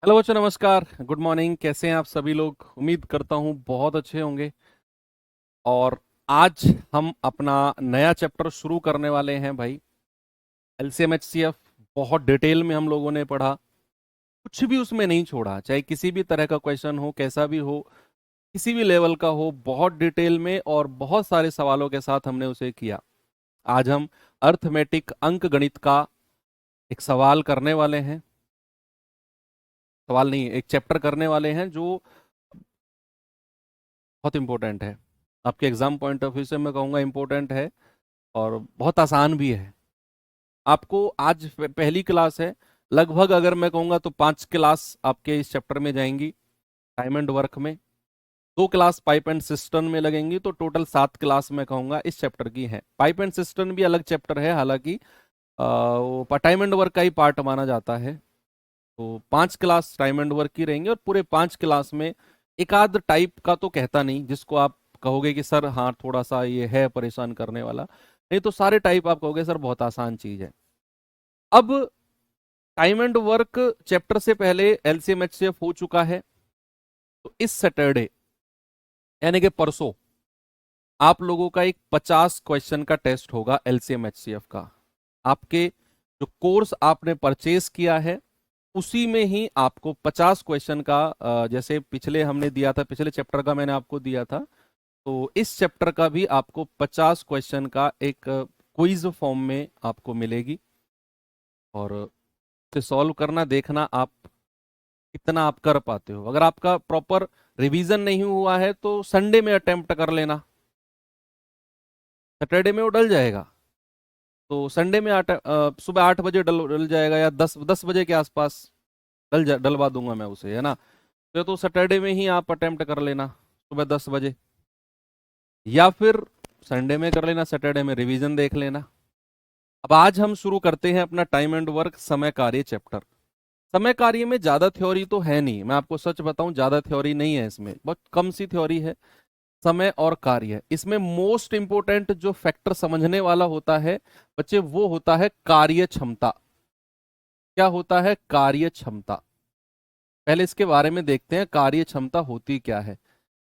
Hello बच्चों, नमस्कार, good morning. कैसे हैं आप सभी लोग? उम्मीद करता हूँ बहुत अच्छे होंगे। और आज हम अपना नया चैप्टर शुरू करने वाले हैं भाई। एलसीएम एचसीएफ बहुत डिटेल में हम लोगों ने पढ़ा। कुछ भी उसमें नहीं छोड़ा, चाहे किसी भी तरह का क्वेश्चन हो, कैसा भी हो, किसी भी लेवल का हो, बहुत डिटेल में और बहुत सारे सवालों के साथ हमने उसे किया। आज हम अर्थमेटिक अंक गणित का एक सवाल करने वाले हैं। सवाल नहीं, एक चैप्टर करने वाले हैं जो बहुत इंपॉर्टेंट है। आपके एग्जाम पॉइंट ऑफ व्यू से मैं कहूँगा इंपॉर्टेंट है और बहुत आसान भी है। आपको आज पहली क्लास है। लगभग अगर मैं कहूँगा तो 5 क्लास आपके इस चैप्टर में जाएंगी। टाइम एंड वर्क में 2 क्लास पाइप एंड सिस्टम में लगेंगी, तो टोटल 7 क्लास मैं कहूँगा इस चैप्टर की है। पाइप एंड सिस्टम भी अलग चैप्टर है, हालांकि वो टाइम एंड वर्क का ही पार्ट माना जाता है। तो 5 क्लास टाइम एंड वर्क की रहेंगी और पूरे 5 क्लास में एक आध टाइप का तो कहता नहीं जिसको आप कहोगे कि सर हाँ थोड़ा सा ये है परेशान करने वाला, नहीं तो सारे टाइप आप कहोगे सर बहुत आसान चीज है। अब टाइम एंड वर्क चैप्टर से पहले एलसीएम एचसीएफ हो चुका है। तो इस सैटरडे यानी कि परसों आप लोगों का एक 50 क्वेश्चन का टेस्ट होगा एलसीएम एचसीएफ का। आपके जो कोर्स आपने परचेज किया है उसी में ही आपको 50 क्वेश्चन का जैसे पिछले हमने दिया था, पिछले चैप्टर का मैंने आपको दिया था, तो इस चैप्टर का भी आपको 50 क्वेश्चन का एक क्विज फॉर्म में आपको मिलेगी। और इसे सॉल्व करना देखना आप कितना आप कर पाते हो। अगर आपका प्रॉपर रिवीजन नहीं हुआ है तो संडे में अटेम्प्ट कर लेना, सैटरडे में वो डल जाएगा। तो संडे में सुबह 8 बजे डल जाएगा या 10 बजे के आसपास डलवा दूंगा मैं उसे, है ना। तो सैटरडे में ही आप अटेम्प्ट कर लेना सुबह 10 बजे, या फिर संडे में कर लेना, सैटरडे में रिवीजन देख लेना। अब आज हम शुरू करते हैं अपना टाइम एंड वर्क समय कार्य चैप्टर। समय कार्य में ज्यादा थ्योरी तो है नहीं, मैं आपको सच बताऊं, ज्यादा थ्योरी नहीं है इसमें, बहुत कम सी थ्योरी है। समय और कार्य, इसमें मोस्ट इंपोर्टेंट जो फैक्टर समझने वाला होता है बच्चे, वो होता है कार्य क्षमता। क्या होता है? कार्य क्षमता। पहले इसके बारे में देखते हैं कार्य क्षमता होती क्या है,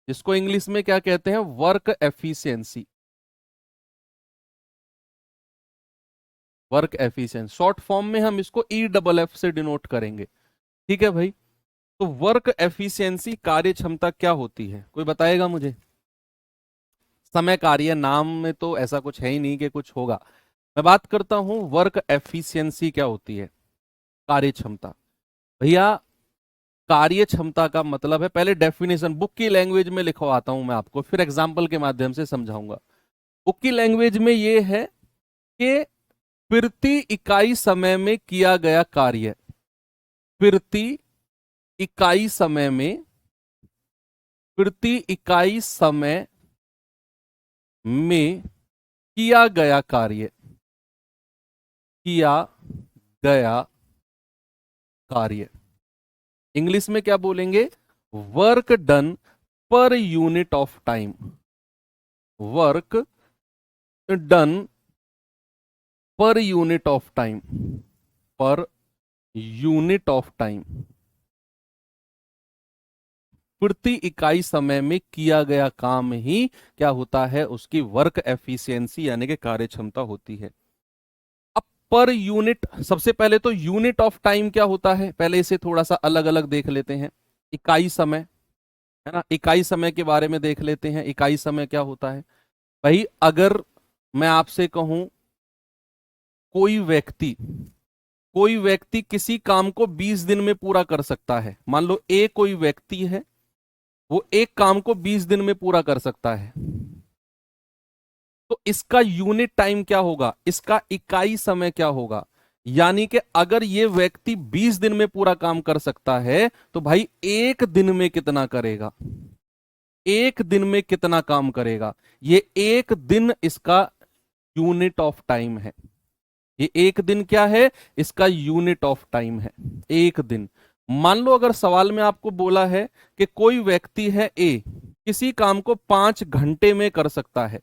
जिसको इंग्लिश में क्या कहते हैं? Work efficiency. Work efficiency short form में हम इसको EFF से डिनोट करेंगे। ठीक है भाई। तो वर्क एफिशिएंसी कार्य क्षमता क्या होती है, कोई बताएगा मुझे? समय कार्य नाम में तो ऐसा कुछ है ही नहीं कि कुछ होगा। मैं बात करता हूं वर्क एफिशिएंसी क्या होती है, कार्य क्षमता। भैया कार्य क्षमता का मतलब है, पहले डेफिनेशन बुक की लैंग्वेज में लिखवाता हूं मैं आपको, फिर एग्जाम्पल के माध्यम से समझाऊंगा। बुक की लैंग्वेज में ये है कि प्रति इकाई समय में किया गया कार्य, प्रति इकाई समय में, प्रति इकाई समय में किया गया कार्य, किया गया कार्य। इंग्लिश में क्या बोलेंगे? Work done per unit of time. Work done per unit of time, per unit of time, प्रति इकाई समय में किया गया काम ही क्या होता है? उसकी वर्क एफिशिएंसी यानी कि कार्य क्षमता होती है। अब पर यूनिट, सबसे पहले तो यूनिट ऑफ टाइम क्या होता है, पहले इसे थोड़ा सा अलग अलग देख लेते हैं। इकाई समय, है ना, इकाई समय के बारे में देख लेते हैं। इकाई समय क्या होता है भाई? अगर मैं आपसे कहूं कोई व्यक्ति, कोई व्यक्ति किसी काम को 20 दिन में पूरा कर सकता है, मान लो ए कोई व्यक्ति है, वो एक काम को 20 दिन में पूरा कर सकता है, तो इसका यूनिट टाइम क्या होगा? इसका इकाई समय क्या होगा? यानी कि अगर ये व्यक्ति 20 दिन में पूरा काम कर सकता है तो भाई एक दिन में कितना करेगा? एक दिन में कितना काम करेगा? ये एक दिन इसका यूनिट ऑफ टाइम है। ये एक दिन क्या है? इसका यूनिट ऑफ टाइम है, एक दिन। मान लो अगर सवाल में आपको बोला है कि कोई व्यक्ति है ए, किसी काम को 5 घंटे में कर सकता है,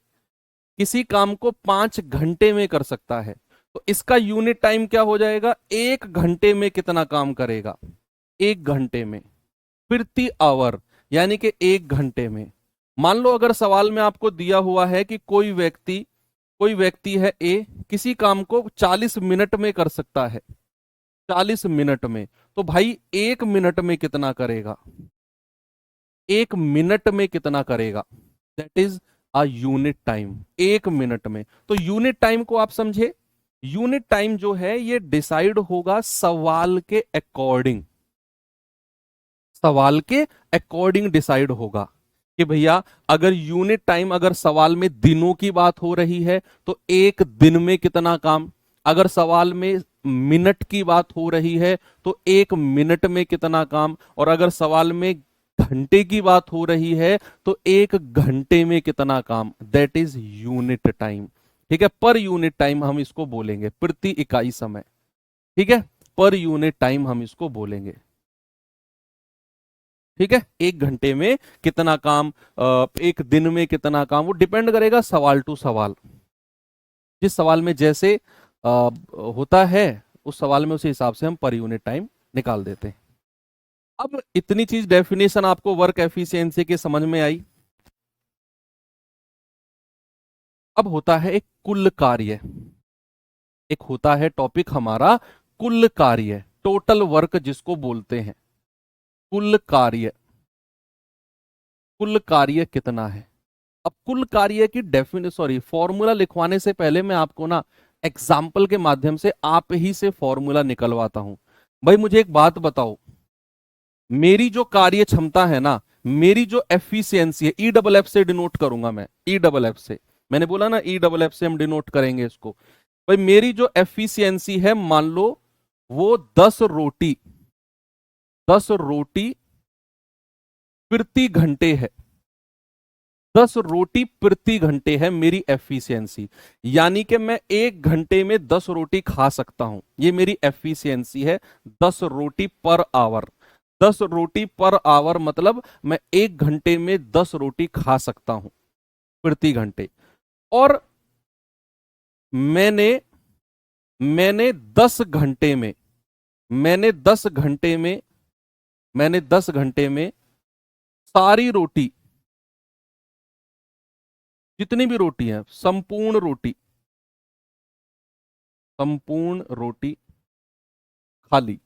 किसी काम को 5 घंटे में कर सकता है, तो इसका यूनिट टाइम क्या हो जाएगा? एक घंटे में कितना काम करेगा? एक घंटे में, प्रति आवर यानी कि एक घंटे में। मान लो अगर सवाल में आपको दिया हुआ है कि कोई व्यक्ति है ए, किसी काम को 40 मिनट में कर सकता है, 40 मिनट में, तो भाई एक मिनट में कितना करेगा, एक मिनट में कितना करेगा, that is a unit time, एक मिनट में। तो यूनिट टाइम को आप समझे, यूनिट टाइम जो है ये डिसाइड होगा सवाल के अकॉर्डिंग, सवाल के अकॉर्डिंग डिसाइड होगा कि भैया अगर यूनिट टाइम, अगर सवाल में दिनों की बात हो रही है तो एक दिन में कितना काम, अगर सवाल में मिनट की बात हो रही है तो एक मिनट में कितना काम, और अगर सवाल में घंटे की बात हो रही है तो एक घंटे में कितना काम, दैट इज यूनिट टाइम। ठीक है, पर यूनिट टाइम हम इसको बोलेंगे, प्रति इकाई समय। ठीक है, पर यूनिट टाइम हम इसको बोलेंगे। ठीक है, एक घंटे में कितना काम, एक दिन में कितना काम, वो डिपेंड करेगा सवाल टू सवाल, जिस सवाल में जैसे होता है उस सवाल में उसी हिसाब से हम पर यूनिट टाइम निकाल देते हैं। अब इतनी चीज डेफिनेशन आपको वर्क एफिशिएंसी की समझ में आई। अब होता है एक कुल कार्य, एक होता है टॉपिक हमारा कुल कार्य, टोटल वर्क जिसको बोलते हैं, कुल कार्य, कुल कार्य कितना है। अब कुल कार्य की फॉर्मूला लिखवाने से पहले मैं आपको ना एग्जाम्पल के माध्यम से आप ही से फॉर्मूला निकलवाता हूं। भाई मुझे एक बात बताओ, मेरी जो कार्य क्षमता है ना, मेरी जो एफिशिएंसी है, ई डबल एफ से डिनोट करूंगा मैं, ई डबल एफ से, मैंने बोला ना ई डबल एफ से हम डिनोट करेंगे इसको। भाई मेरी जो एफिशिएंसी है, मान लो वो 10 रोटी, 10 रोटी प्रति घंटे है, 10 रोटी प्रति घंटे है मेरी एफिशिएंसी, यानी कि मैं एक घंटे में 10 रोटी खा सकता हूं, ये मेरी एफिशिएंसी है, 10 रोटी पर आवर। 10 रोटी पर आवर मतलब मैं एक घंटे में 10 रोटी खा सकता हूं प्रति घंटे। और मैंने मैंने 10 घंटे में, मैंने 10 घंटे में, मैंने 10 घंटे में सारी रोटी, जितनी भी रोटी है, संपूर्ण रोटी, संपूर्ण रोटी खा ली।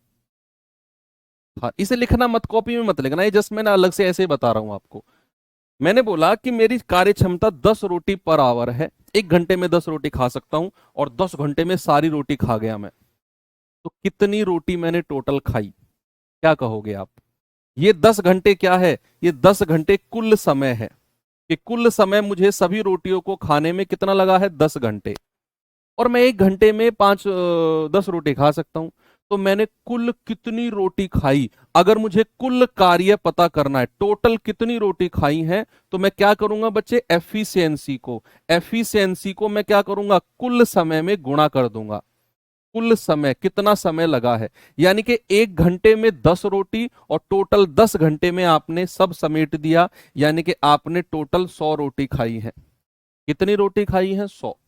हाँ, इसे लिखना मत, कॉपी में मत लिखना, ये जस्ट मैंने अलग से ऐसे ही बता रहा हूं आपको। मैंने बोला कि मेरी कार्य क्षमता 10 रोटी पर आवर है, एक घंटे में 10 रोटी खा सकता हूं, और 10 घंटे में सारी रोटी खा गया मैं, तो कितनी रोटी मैंने टोटल खाई, क्या कहोगे आप। ये 10 घंटे क्या है, ये 10 घंटे कुल समय है, कि कुल समय मुझे सभी रोटियों को खाने में कितना लगा है, 10 घंटे, और मैं एक घंटे में 10 रोटी खा सकता हूं। तो मैंने कुल कितनी रोटी खाई, अगर मुझे कुल कार्य पता करना है, टोटल कितनी रोटी खाई है, तो मैं क्या करूंगा बच्चे, एफिशिएंसी को मैं क्या करूंगा, कुल समय में गुणा कर दूंगा। कुल समय, कितना समय लगा है, यानी कि एक घंटे में 10 रोटी, और टोटल 10 घंटे में आपने सब समेट दिया, यानी कि आपने टोटल 100 रोटी खाई है। कितनी रोटी खाई है, 100।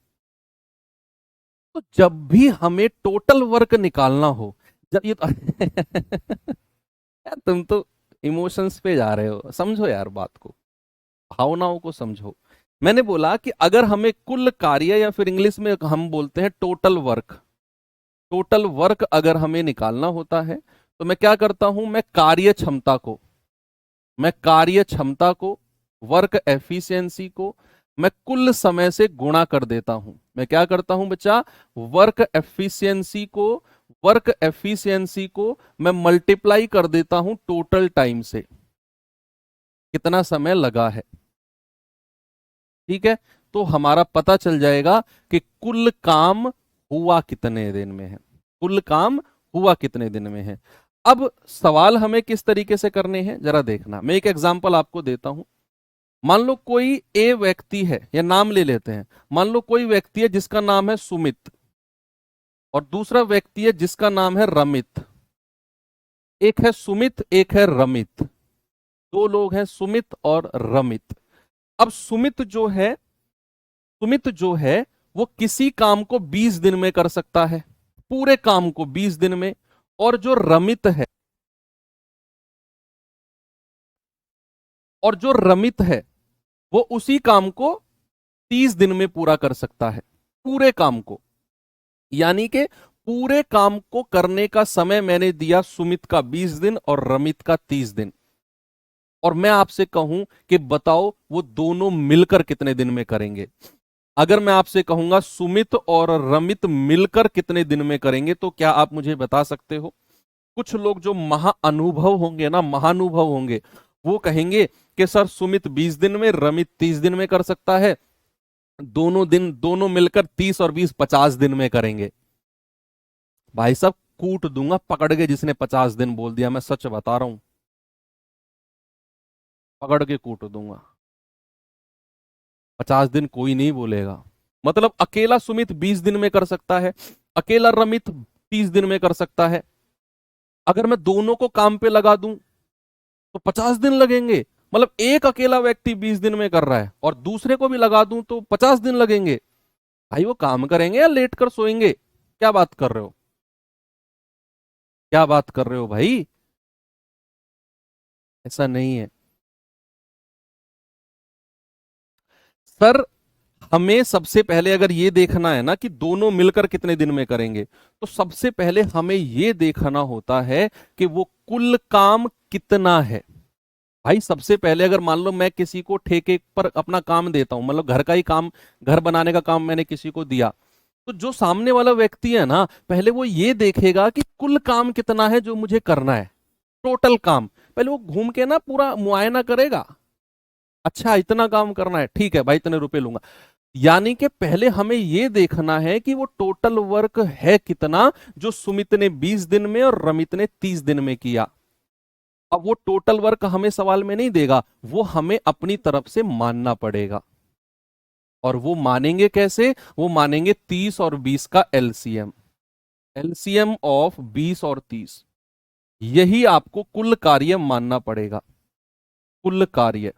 तो जब भी हमें टोटल वर्क निकालना हो, जब ये तो यार तुम तो इमोशंस पे जा रहे हो, समझो यार बात को, भावनाओं को समझो। मैंने बोला कि अगर हमें कुल कार्य, या फिर इंग्लिश में हम बोलते हैं टोटल वर्क, टोटल वर्क अगर हमें निकालना होता है, तो मैं क्या करता हूं, मैं कार्य क्षमता को, वर्क एफिशिएंसी को मैं कुल समय से गुणा कर देता हूं। मैं क्या करता हूं बच्चा, वर्क एफिशिएंसी को मैं मल्टीप्लाई कर देता हूं टोटल टाइम से, कितना समय लगा है। ठीक है, तो हमारा पता चल जाएगा कि कुल काम हुआ कितने दिन में है, कुल काम हुआ कितने दिन में है। अब सवाल हमें किस तरीके से करने हैं जरा देखना, मैं एक एग्जांपल आपको देता हूं। मान लो कोई ए व्यक्ति है, या नाम ले लेते हैं, मान लो कोई व्यक्ति है जिसका नाम है सुमित, और दूसरा व्यक्ति है जिसका नाम है रमित। एक है सुमित, एक है रमित, दो लोग हैं सुमित और रमित। अब सुमित जो है वो किसी काम को 20 दिन में कर सकता है, पूरे काम को 20 दिन में। और जो रमित है, और जो रमित है वो उसी काम को 30 दिन में पूरा कर सकता है, पूरे काम को। यानी कि पूरे काम को करने का समय मैंने दिया सुमित का 20 दिन और रमित का 30 दिन। और मैं आपसे कहूं कि बताओ वो दोनों मिलकर कितने दिन में करेंगे। अगर मैं आपसे कहूंगा सुमित और रमित मिलकर कितने दिन में करेंगे, तो क्या आप मुझे बता सकते हो? कुछ लोग जो महाअनुभव होंगे ना, महानुभव होंगे, वो कहेंगे कि सर सुमित 20 दिन में, रमित 30 दिन में कर सकता है। दोनों मिलकर 30 और 20 50 दिन में करेंगे। भाई साहब कूट दूंगा पकड़ के जिसने 50 दिन बोल दिया, मैं सच बता रहा हूं, पकड़ के कूट दूंगा। 50 दिन कोई नहीं बोलेगा। मतलब अकेला सुमित 20 दिन में कर सकता है, अकेला रमित 30 दिन में कर सकता है। अगर मैं दोनों को काम पे लगा दूं तो 50 दिन लगेंगे। मतलब एक अकेला व्यक्ति 20 दिन में कर रहा है और दूसरे को भी लगा दूं तो 50 दिन लगेंगे। भाई वो काम करेंगे या लेट कर सोएंगे? क्या बात कर रहे हो, क्या बात कर रहे हो भाई? ऐसा नहीं है सर। हमें सबसे पहले अगर ये देखना है ना कि दोनों मिलकर कितने दिन में करेंगे, तो सबसे पहले हमें ये देखना होता है कि वो कुल काम कितना है। भाई सबसे पहले अगर मान लो मैं किसी को ठेके पर अपना काम देता हूं, मतलब घर का ही काम, घर बनाने का काम मैंने किसी को दिया, तो जो सामने वाला व्यक्ति है ना, पहले वो ये देखेगा कि कुल काम कितना है जो मुझे करना है, टोटल काम। पहले वो घूम के ना पूरा मुआयना करेगा। अच्छा इतना काम करना है, ठीक है भाई इतने रुपए लूंगा। यानी कि पहले हमें यह देखना है कि वो टोटल वर्क है कितना जो सुमित ने 20 दिन में और रमित ने 30 दिन में किया। अब वो टोटल वर्क हमें सवाल में नहीं देगा, वो हमें अपनी तरफ से मानना पड़ेगा। और वो मानेंगे कैसे? वो मानेंगे 30 और 20 का एलसीएम, एलसीएम ऑफ 20 और 30। यही आपको कुल कार्य मानना पड़ेगा, कुल कार्य,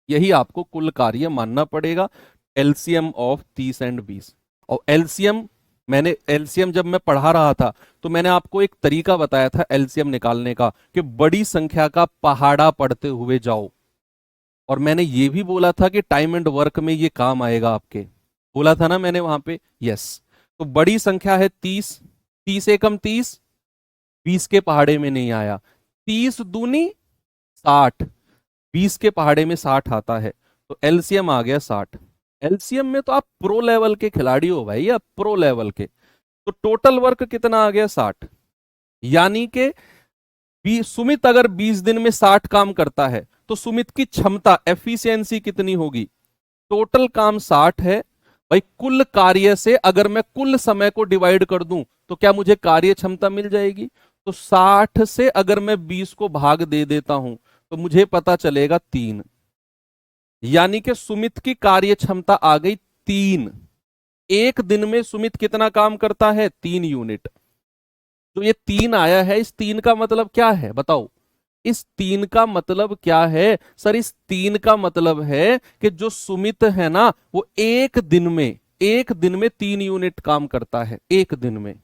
यही आपको कुल कार्य मानना पड़ेगा। LCM of 30 and 20। और एलसीएम, मैंने एलसीएम जब मैं पढ़ा रहा था तो मैंने आपको एक तरीका बताया था एलसीएम निकालने का, कि बड़ी संख्या का पहाड़ा पढ़ते हुए जाओ। और मैंने ये भी बोला था कि टाइम एंड वर्क में ये काम आएगा आपके, बोला था ना मैंने वहां पे, यस। तो बड़ी संख्या है 30, 30 एकम 30, 20 के पहाड़े में नहीं आया। 30 दूनी 60, 20 के पहाड़े में 60 आता है, तो एलसीएम आ गया 60। एलसीएम में तो आप प्रो लेवल के खिलाड़ी हो भाई, आप प्रो लेवल के। तो टोटल वर्क कितना आ गया? 60। यानी कि सुमित अगर 20 दिन में 60 काम करता है तो सुमित की क्षमता, एफिशिएंसी कितनी होगी? टोटल काम 60 है भाई, कुल कार्य से अगर मैं कुल समय को डिवाइड कर दूं तो क्या मुझे कार्य क्षमता मिल जाएगी? तो 60 से अगर मैं 20 को भाग दे देता हूं तो मुझे पता चलेगा 3। यानी कि सुमित की कार्य क्षमता आ गई 3। एक दिन में सुमित कितना काम करता है? 3 यूनिट। तो ये 3 आया है, इस 3 का मतलब क्या है बताओ? इस 3 का मतलब क्या है सर? इस 3 का मतलब है कि जो सुमित है ना, वो एक दिन में 3 यूनिट काम करता है, एक दिन में।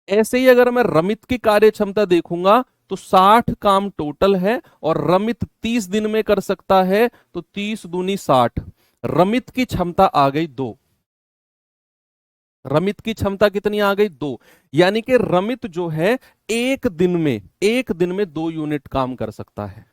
ऐसे ही अगर मैं रमित की कार्य क्षमता देखूंगा तो 60 काम टोटल है और रमित 30 दिन में कर सकता है, तो 30 दूनी 60। रमित की क्षमता आ गई 2। रमित की क्षमता कितनी आ गई? 2। यानी कि रमित जो है एक दिन में 2 यूनिट काम कर सकता है।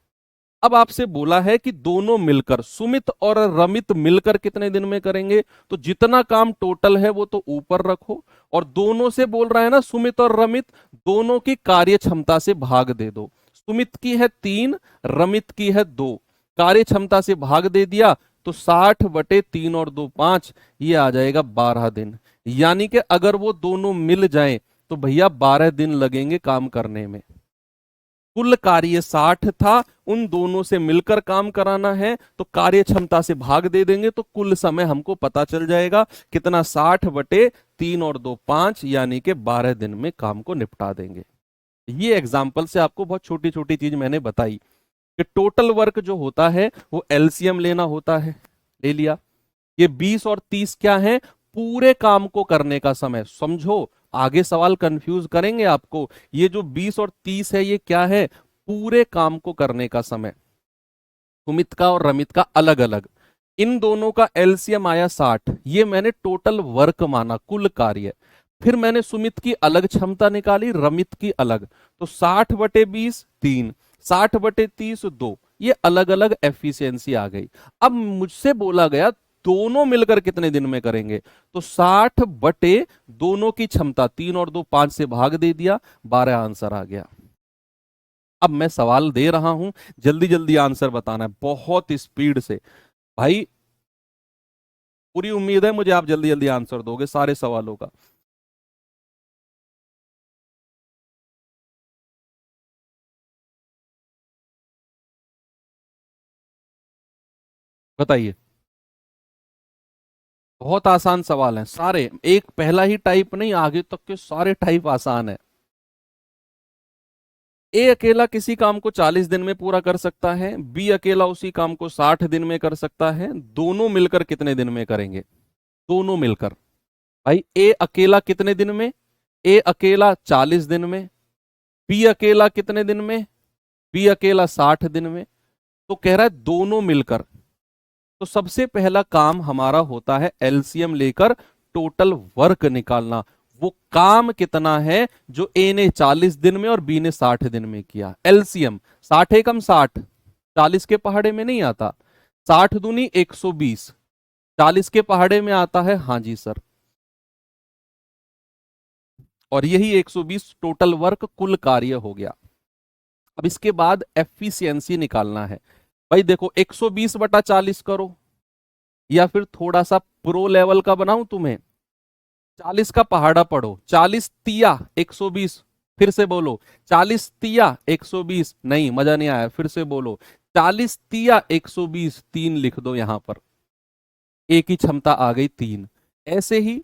अब आपसे बोला है कि दोनों मिलकर, सुमित और रमित मिलकर कितने दिन में करेंगे, तो जितना काम टोटल है वो तो ऊपर रखो, और दोनों से बोल रहा है ना, सुमित और रमित दोनों की कार्य क्षमता से भाग दे दो। सुमित की है 3, रमित की है 2, कार्य क्षमता से भाग दे दिया तो 60/3 और 2 5, ये आ जाएगा 12 दिन। यानी कि अगर वो दोनों मिल जाएं तो भैया 12 दिन लगेंगे काम करने में। कुल कार्य 60 था, उन दोनों से मिलकर काम कराना है तो कार्य क्षमता से भाग दे देंगे तो कुल समय हमको पता चल जाएगा कितना, 60/3 और 2 5, यानी कि 12 दिन में काम को निपटा देंगे। ये एग्जाम्पल से आपको बहुत छोटी छोटी चीज मैंने बताई कि टोटल वर्क जो होता है वो एलसीएम लेना होता है, ले लिया। ये 20 और 30 क्या है? पूरे काम को करने का समय। समझो, आगे सवाल कंफ्यूज करेंगे आपको। ये जो 20 और 30 है ये क्या है? पूरे काम को करने का समय। सुमित का और रमित का अलग अलग, इन दोनों का एलसीएम आया 60, ये मैंने टोटल वर्क माना, कुल कार्य। फिर मैंने सुमित की अलग क्षमता निकाली, रमित की अलग, तो 60/20 3, 60/30 2, ये अलग अलग एफिशिएंसी आ गई। अब मुझसे बोला गया दोनों मिलकर कितने दिन में करेंगे, तो 60 बटे दोनों की क्षमता, 3 और 2 5 से भाग दे दिया, 12 आंसर आ गया। अब मैं सवाल दे रहा हूं, जल्दी जल्दी आंसर बताना है, बहुत स्पीड से भाई। पूरी उम्मीद है मुझे आप जल्दी जल्दी आंसर दोगे सारे सवालों का। बताइए। बहुत आसान सवाल है सारे, एक पहला ही टाइप नहीं, आगे तक के सारे टाइप आसान है। ए अकेला किसी काम को 40 दिन में पूरा कर सकता है, बी अकेला उसी काम को 60 दिन में कर सकता है, दोनों मिलकर कितने दिन में करेंगे? दोनों मिलकर। भाई ए अकेला कितने दिन में? ए अकेला 40 दिन में। बी अकेला कितने दिन में? बी अकेला 60 दिन में। तो कह रहा है दोनों मिलकर। तो सबसे पहला काम हमारा होता है एलसीएम लेकर टोटल वर्क निकालना, वो काम कितना है जो ए ने 40 दिन में और बी ने 60 दिन में किया। एलसीएम 60 एकम 60, 40 के पहाड़े में नहीं आता, 60 दूनी 120, 40 के पहाड़े में आता है, हाँ जी सर। और यही 120 टोटल वर्क कुल कार्य हो गया। अब इसके बाद एफिशिएंसी निकालना है। भाई देखो 120/40 करो, या फिर थोड़ा सा प्रो लेवल का बनाऊं तुम्हें, 40 का पहाड़ा पढ़ो, 40 तिया 120, फिर से बोलो 40 तिया 120, नहीं मजा नहीं आया, फिर से बोलो 40 तिया 120, 3 लिख दो यहां पर, एक ही क्षमता आ गई 3। ऐसे ही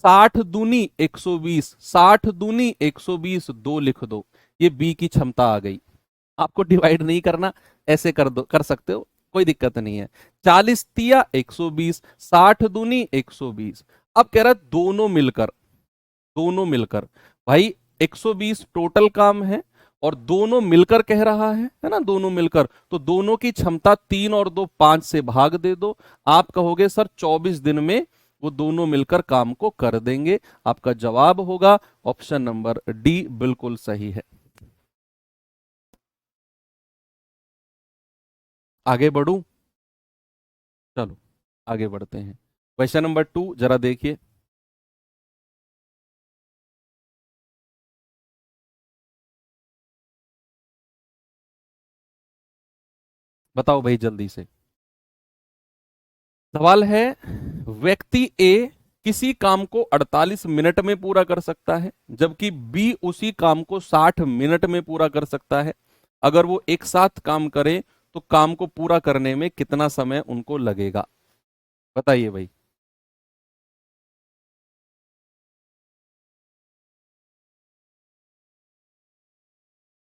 60 दूनी 120, 60 दूनी 120, 2 लिख दो, ये बी की क्षमता आ गई। आपको डिवाइड नहीं करना, ऐसे कर दो, कर सकते हो, कोई दिक्कत नहीं है। 40 तिया 120, 60 दूनी 120। अब कह रहा है दोनों मिलकर, दोनों मिलकर। भाई 120 टोटल काम है, और दोनों मिलकर कह रहा है ना, दोनों मिलकर, तो दोनों की क्षमता 3 और 2 5 से भाग दे दो। आप कहोगे सर 24 दिन में वो दोनों मिलकर काम को कर देंगे। आपका जवाब होगा ऑप्शन नंबर डी, बिल्कुल सही है। आगे बढ़ू? चलो आगे बढ़ते हैं। क्वेश्चन नंबर 2 जरा देखिए। बताओ भाई जल्दी से। सवाल है, व्यक्ति ए किसी काम को 48 मिनट में पूरा कर सकता है, जबकि बी उसी काम को 60 मिनट में पूरा कर सकता है। अगर वो एक साथ काम करें तो काम को पूरा करने में कितना समय उनको लगेगा? बताइए भाई।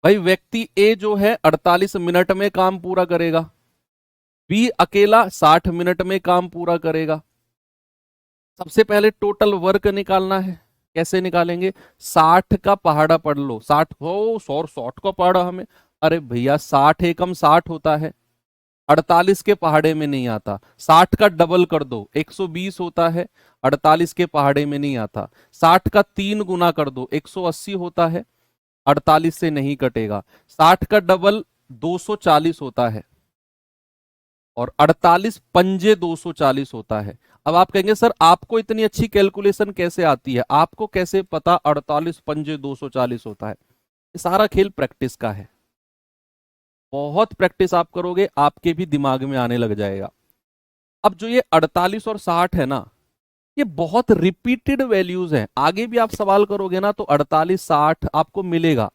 भाई व्यक्ति ए जो है 48 मिनट में काम पूरा करेगा, बी अकेला 60 मिनट में काम पूरा करेगा। सबसे पहले टोटल वर्क निकालना है, कैसे निकालेंगे? 60 का पहाड़ा पढ़ लो, 60 हो, 100 का पहाड़ा हमें, अरे भैया 60 एकम 60 होता है, 48 के पहाड़े में नहीं आता। 60 का डबल कर दो, 120 होता है, 48 के पहाड़े में नहीं आता। 60 का 3 गुना कर दो, 180 होता है, 48 से नहीं कटेगा। 60 का डबल 240 होता है, और 48 पंजे 240 होता है। अब आप कहेंगे सर आपको इतनी अच्छी कैलकुलेशन कैसे आती है, आपको कैसे पता 48 पंजे 240 होता है? ये सारा खेल प्रैक्टिस का है, बहुत प्रैक्टिस आप करोगे आपके भी दिमाग में आने लग जाएगा। अब जो ये 48 और 60 है ना, ये बहुत रिपीटेड वैल्यूज हैं, आगे भी आप सवाल करोगे ना तो 48 60 आपको मिलेगा।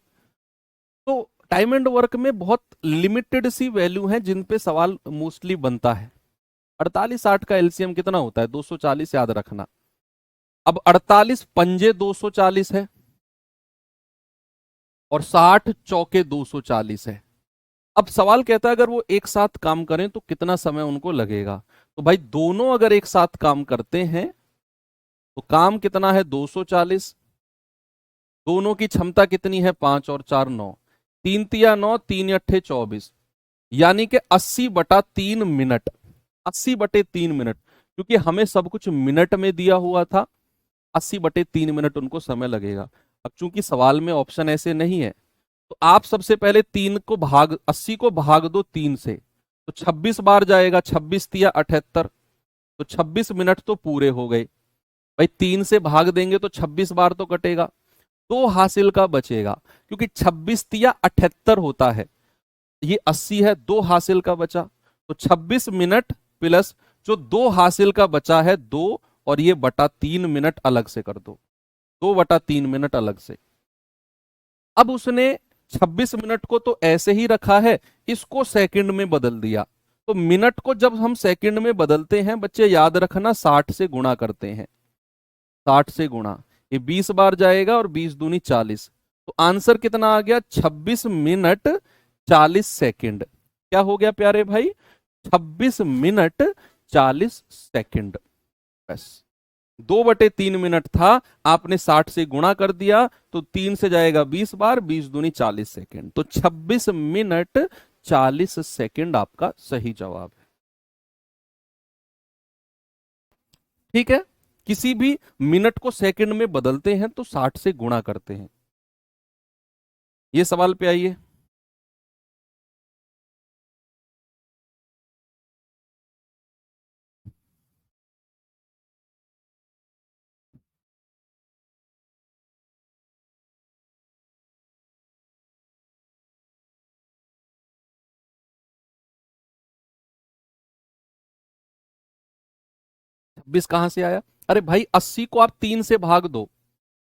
तो टाइम एंड वर्क में बहुत लिमिटेड सी वैल्यू है जिन पे सवाल मोस्टली बनता है। 48 60 का एलसीएम कितना होता है? 240, याद रखना। अब 48 पंजे 240 है, और 60 चौके 240 है। अब सवाल कहता है अगर वो एक साथ काम करें तो कितना समय उनको लगेगा? तो भाई दोनों अगर एक साथ काम करते हैं तो काम कितना है? 240। दोनों की क्षमता कितनी है? 5 और 4 9, 3 तिया 9, 3 अट्ठे 24। यानी कि 80/3 मिनट, 80/3 मिनट, क्योंकि हमें सब कुछ मिनट में दिया हुआ था। 80/3 मिनट उनको समय लगेगा। अब चूंकि सवाल में ऑप्शन ऐसे नहीं है, तो आप सबसे पहले 80 को भाग दो 3 से, तो 26 बार जाएगा, 26×3 = 78, तो 26 मिनट तो पूरे हो गए। भाई 3 से भाग देंगे तो 26 बार तो कटेगा, 2 हासिल का बचेगा, क्योंकि 26×3 = 78 होता है, ये 80 है, 2 हासिल का बचा, तो 26 मिनट प्लस जो 2 हासिल का बचा है 2, और ये बटा 3 मिनट अलग से कर दो, 2/3 मिनट अलग से। अब उसने 26 मिनट को तो ऐसे ही रखा है, इसको सेकंड में बदल दिया। तो मिनट को जब हम सेकंड में बदलते हैं बच्चे, याद रखना 60 से गुणा करते हैं, 60 से गुणा, ये 20 बार जाएगा और 20 दूनी 40, तो आंसर कितना आ गया? 26 मिनट 40 सेकंड। क्या हो गया प्यारे भाई? 26 मिनट 40 सेकंड। बस 2/3 मिनट था, आपने 60 से गुणा कर दिया, तो 3 से जाएगा 20 बार, 20 दूनी 40 सेकंड, तो 26 मिनट 40 सेकंड आपका सही जवाब है। ठीक है, किसी भी मिनट को सेकंड में बदलते हैं तो 60 से गुणा करते हैं। ये सवाल पे आइए। 26 कहां से आया? अरे भाई 80 को आप 3 से भाग दो,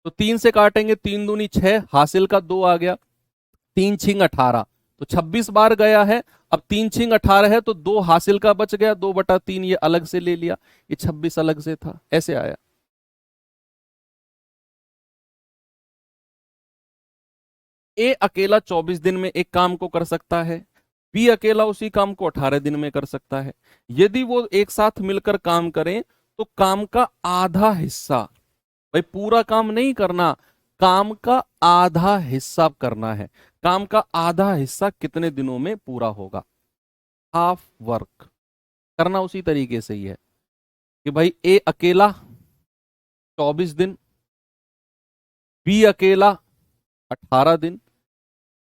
तो 3 से काटेंगे, 3 दूनी 6, हासिल का 2 आ गया, 3×6 = 18, तो 26 बार गया है। अब 3×6 = 18 है, तो 2 हासिल का बच गया, 2/3 ये अलग से ले लिया, ये 26 अलग से था, ऐसे आया। ए अकेला 24 दिन में एक काम को कर सकता है, बी अकेला उसी काम को 18 दिन में कर सकता है। यदि वो एक साथ मिलकर काम करें तो काम का आधा हिस्सा, भाई पूरा काम नहीं करना, काम का आधा हिस्सा करना है। काम का आधा हिस्सा कितने दिनों में पूरा होगा? हाफ वर्क करना उसी तरीके से ही है कि भाई ए अकेला 24 दिन, बी अकेला 18 दिन।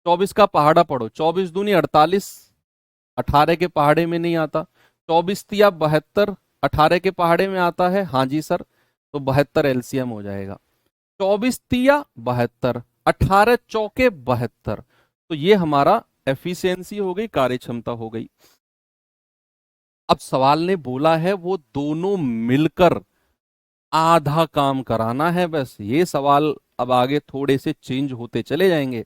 24 का पहाड़ा पढ़ो, 24 दूनी 48, 18 के पहाड़े में नहीं आता। 24×3 = 72, 18 के पहाड़े में आता है, हाँ जी सर, तो 72 एलसीएम हो जाएगा। 24×3 = 72, 18×4 = 72, तो ये हमारा एफिशिएंसी हो गई, कार्य क्षमता हो गई। अब सवाल ने बोला है वो दोनों मिलकर आधा काम कराना है, बस ये सवाल अब आगे थोड़े से चेंज होते चले जाएंगे।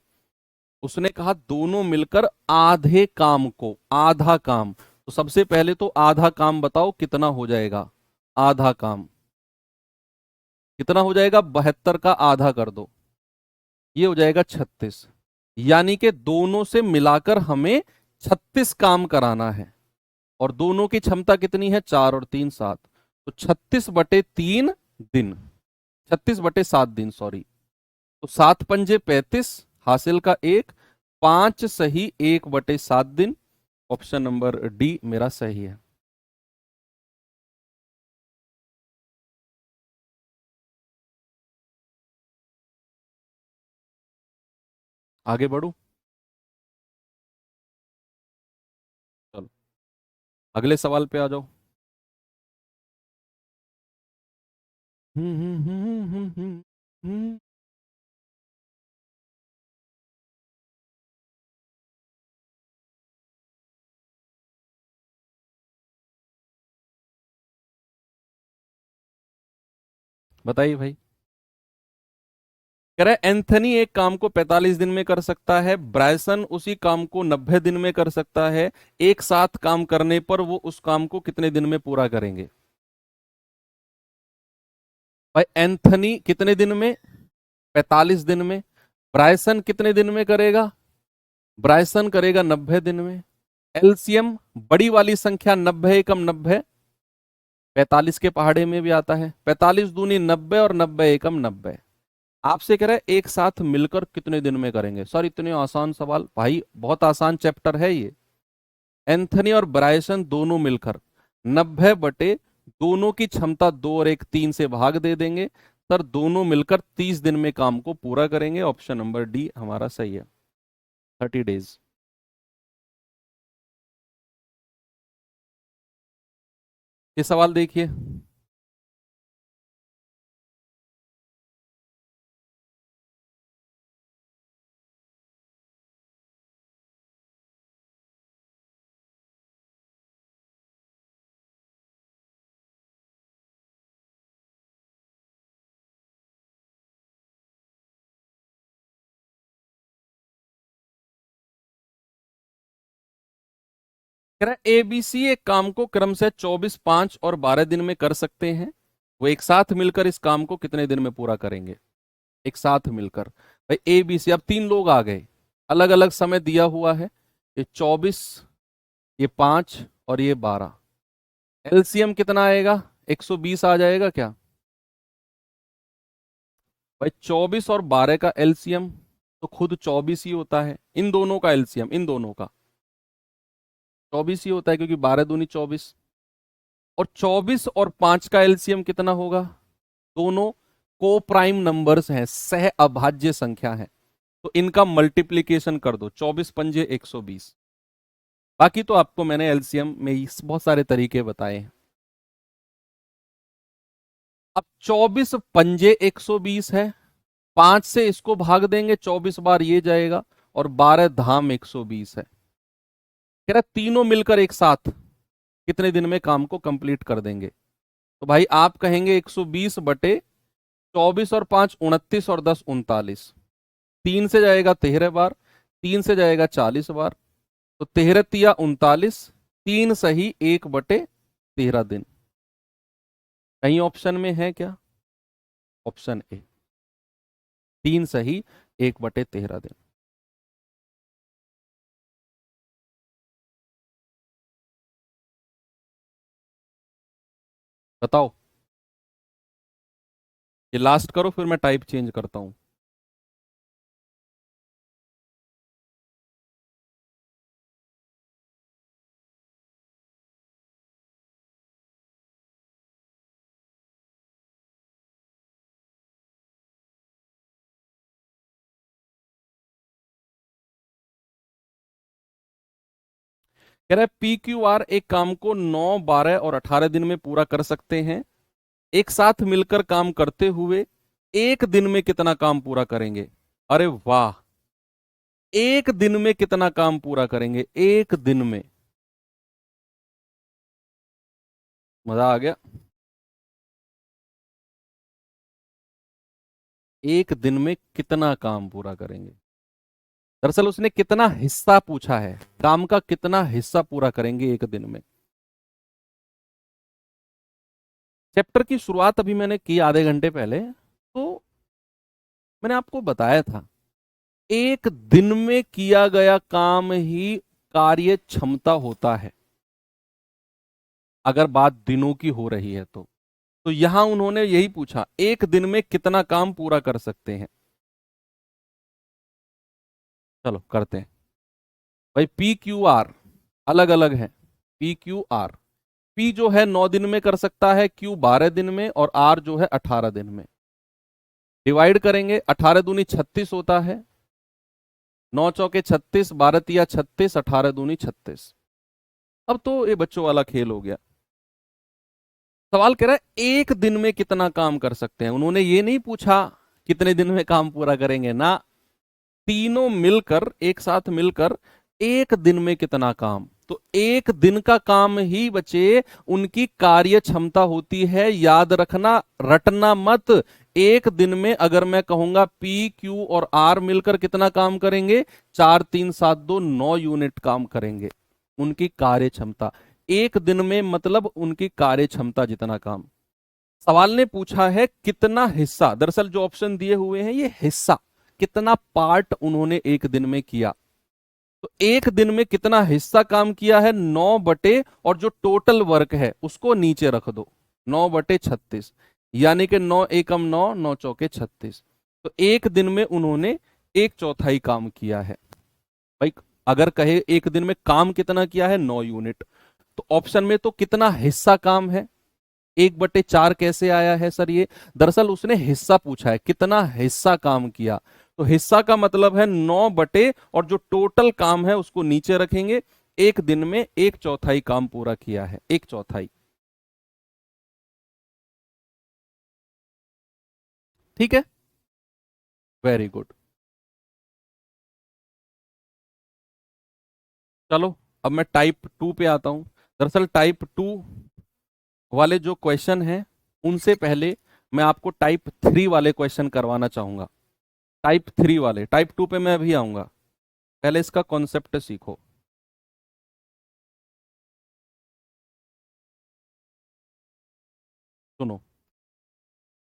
उसने कहा दोनों मिलकर आधे काम को, आधा काम, तो सबसे पहले तो आधा काम बताओ कितना हो जाएगा? आधा काम कितना हो जाएगा? 72 का आधा कर दो, ये हो जाएगा 36, यानी कि दोनों से मिलाकर हमें 36 काम कराना है। और दोनों की क्षमता कितनी है? 4 और 3 7, तो 36/3 दिन, 36/7 दिन, सॉरी, तो 7×5 = 35, हासिल का 1, 5 सही 1/7 दिन। ऑप्शन नंबर डी मेरा सही है। आगे बढ़ू? चलो अगले सवाल पे आ जाओ। हम्म हम्म हम्म हम्म हम्म हम्म। बताइए भाई। कह रहा है एंथनी एक काम को 45 दिन में कर सकता है, ब्रायसन उसी काम को 90 दिन में कर सकता है, एक साथ काम करने पर वो उस काम को कितने दिन में पूरा करेंगे? भाई एंथनी कितने दिन में? 45 दिन में। ब्रायसन कितने दिन में करेगा? ब्रायसन करेगा 90 दिन में। एलसीएम बड़ी वाली संख्या 90 एकम 90, 45 के पहाड़े में भी आता है, 45 दूनी 90 और 90 एकम 90। आपसे कह रहा है एक साथ मिलकर कितने दिन में करेंगे? सर इतने आसान सवाल, भाई बहुत आसान चैप्टर है ये। एंथनी और ब्रायसन दोनों मिलकर 90 बटे दोनों की क्षमता 2 और 1 3 से भाग दे देंगे। सर दोनों मिलकर 30 दिन में काम को पूरा करेंगे। ऑप्शन नंबर डी हमारा सही है, 30 डेज। ये सवाल देखिए, कह रहा है एबीसी एक काम को क्रम से 24, 5 और 12 दिन में कर सकते हैं। वो एक साथ मिलकर इस काम को कितने दिन में पूरा करेंगे? एक साथ मिलकर, भाई एबीसी, अब 3 लोग आ गए, अलग अलग समय दिया हुआ है। ये 24, ये 5 और ये 12। एलसीएम कितना आएगा? 120 आ जाएगा क्या? भाई 24 और 12 का एलसीएम तो खुद 24 ही होता है। इन दोनों का एलसीएम, इन दोनों का 24 ही होता है, क्योंकि 12 दूनी 24। और 24 और 5 का एलसीएम कितना होगा? दोनों को प्राइम नंबर्स हैं, सह अभाज्य संख्या है, तो इनका मल्टीप्लीकेशन कर दो, 24 पंजे 120। बाकी तो आपको मैंने एलसीएम में बहुत सारे तरीके बताए हैं। अब 24 पंजे 120 है, 5 से इसको भाग देंगे, 24 बार ये जाएगा, और 12 धाम 120 है। कह रहा तीनों मिलकर एक साथ कितने दिन में काम को कंप्लीट कर देंगे? तो भाई आप कहेंगे 120 बटे 24 और 5 29 और 10 39। 3 से जाएगा 13 बार, 3 से जाएगा 40 बार, तो 13 तिया 39, 3 सही 1/13 दिन। कहीं ऑप्शन में है क्या? ऑप्शन ए, 3 सही 1/13 दिन। बताओ, ये लास्ट करो, फिर मैं टाइप चेंज करता हूं। कह रहा है पी क्यू आर एक काम को 9, 12 और 18 दिन में पूरा कर सकते हैं। एक साथ मिलकर काम करते हुए एक दिन में कितना काम पूरा करेंगे? अरे वाह, एक दिन में कितना काम पूरा करेंगे? एक दिन में, मजा आ गया। एक दिन में कितना काम पूरा करेंगे? दरअसल उसने कितना हिस्सा पूछा है, काम का कितना हिस्सा पूरा करेंगे एक दिन में। चैप्टर की शुरुआत अभी मैंने की आधे घंटे पहले, तो मैंने आपको बताया था एक दिन में किया गया काम ही कार्य क्षमता होता है, अगर बात दिनों की हो रही है तो यहां उन्होंने यही पूछा, एक दिन में कितना काम पूरा कर सकते हैं। चलो करते हैं। भाई पी क्यू आर अलग अलग है। पी क्यू आर, पी जो है 9 दिन में कर सकता है, क्यू 12 दिन में, और आर जो है 18 दिन में। डिवाइड करेंगे, 18 दूनी 36 होता है, 9 चौके 36, 12 तिया 36, 18 दूनी 36। अब तो ये बच्चों वाला खेल हो गया। सवाल कह रहा है एक दिन में कितना काम कर सकते हैं। उन्होंने ये नहीं पूछा कितने दिन में काम पूरा करेंगे ना, तीनों मिलकर एक साथ मिलकर एक दिन में कितना काम। तो एक दिन का काम ही बचे उनकी कार्य क्षमता होती है। याद रखना, रटना मत। एक दिन में अगर मैं कहूंगा पी क्यू और आर मिलकर कितना काम करेंगे, 4 3 7 2 9 यूनिट काम करेंगे। उनकी कार्य क्षमता एक दिन में, मतलब उनकी कार्य क्षमता जितना काम। सवाल ने पूछा है कितना हिस्सा, दरअसल जो ऑप्शन दिए हुए हैं ये हिस्सा, कितना पार्ट उन्होंने एक दिन में किया। तो एक दिन में कितना हिस्सा काम किया है, 9 बटे, और जो टोटल वर्क है उसको नीचे रख दो, 9/36, यानी कि 9 एकम 9, 9 चौके 36। तो एक दिन में उन्होंने 1/4 काम किया है। भाई अगर कहे एक दिन में काम कितना किया है, 9 यूनिट, तो ऑप्शन में तो कितना हिस्सा काम है, 1/4 कैसे आया है सर ये? दरअसल उसने हिस्सा पूछा है, कितना हिस्सा काम किया, तो हिस्सा का मतलब है 9 बटे, और जो टोटल काम है उसको नीचे रखेंगे। एक दिन में 1/4 काम पूरा किया है, 1/4। ठीक है, वेरी गुड। चलो अब मैं टाइप 2 पे आता हूं। दरअसल टाइप 2 वाले जो क्वेश्चन हैं उनसे पहले मैं आपको टाइप 3 वाले क्वेश्चन करवाना चाहूंगा। टाइप 3 वाले, टाइप 2 पे मैं अभी आऊंगा, पहले इसका कॉन्सेप्ट सीखो। सुनो,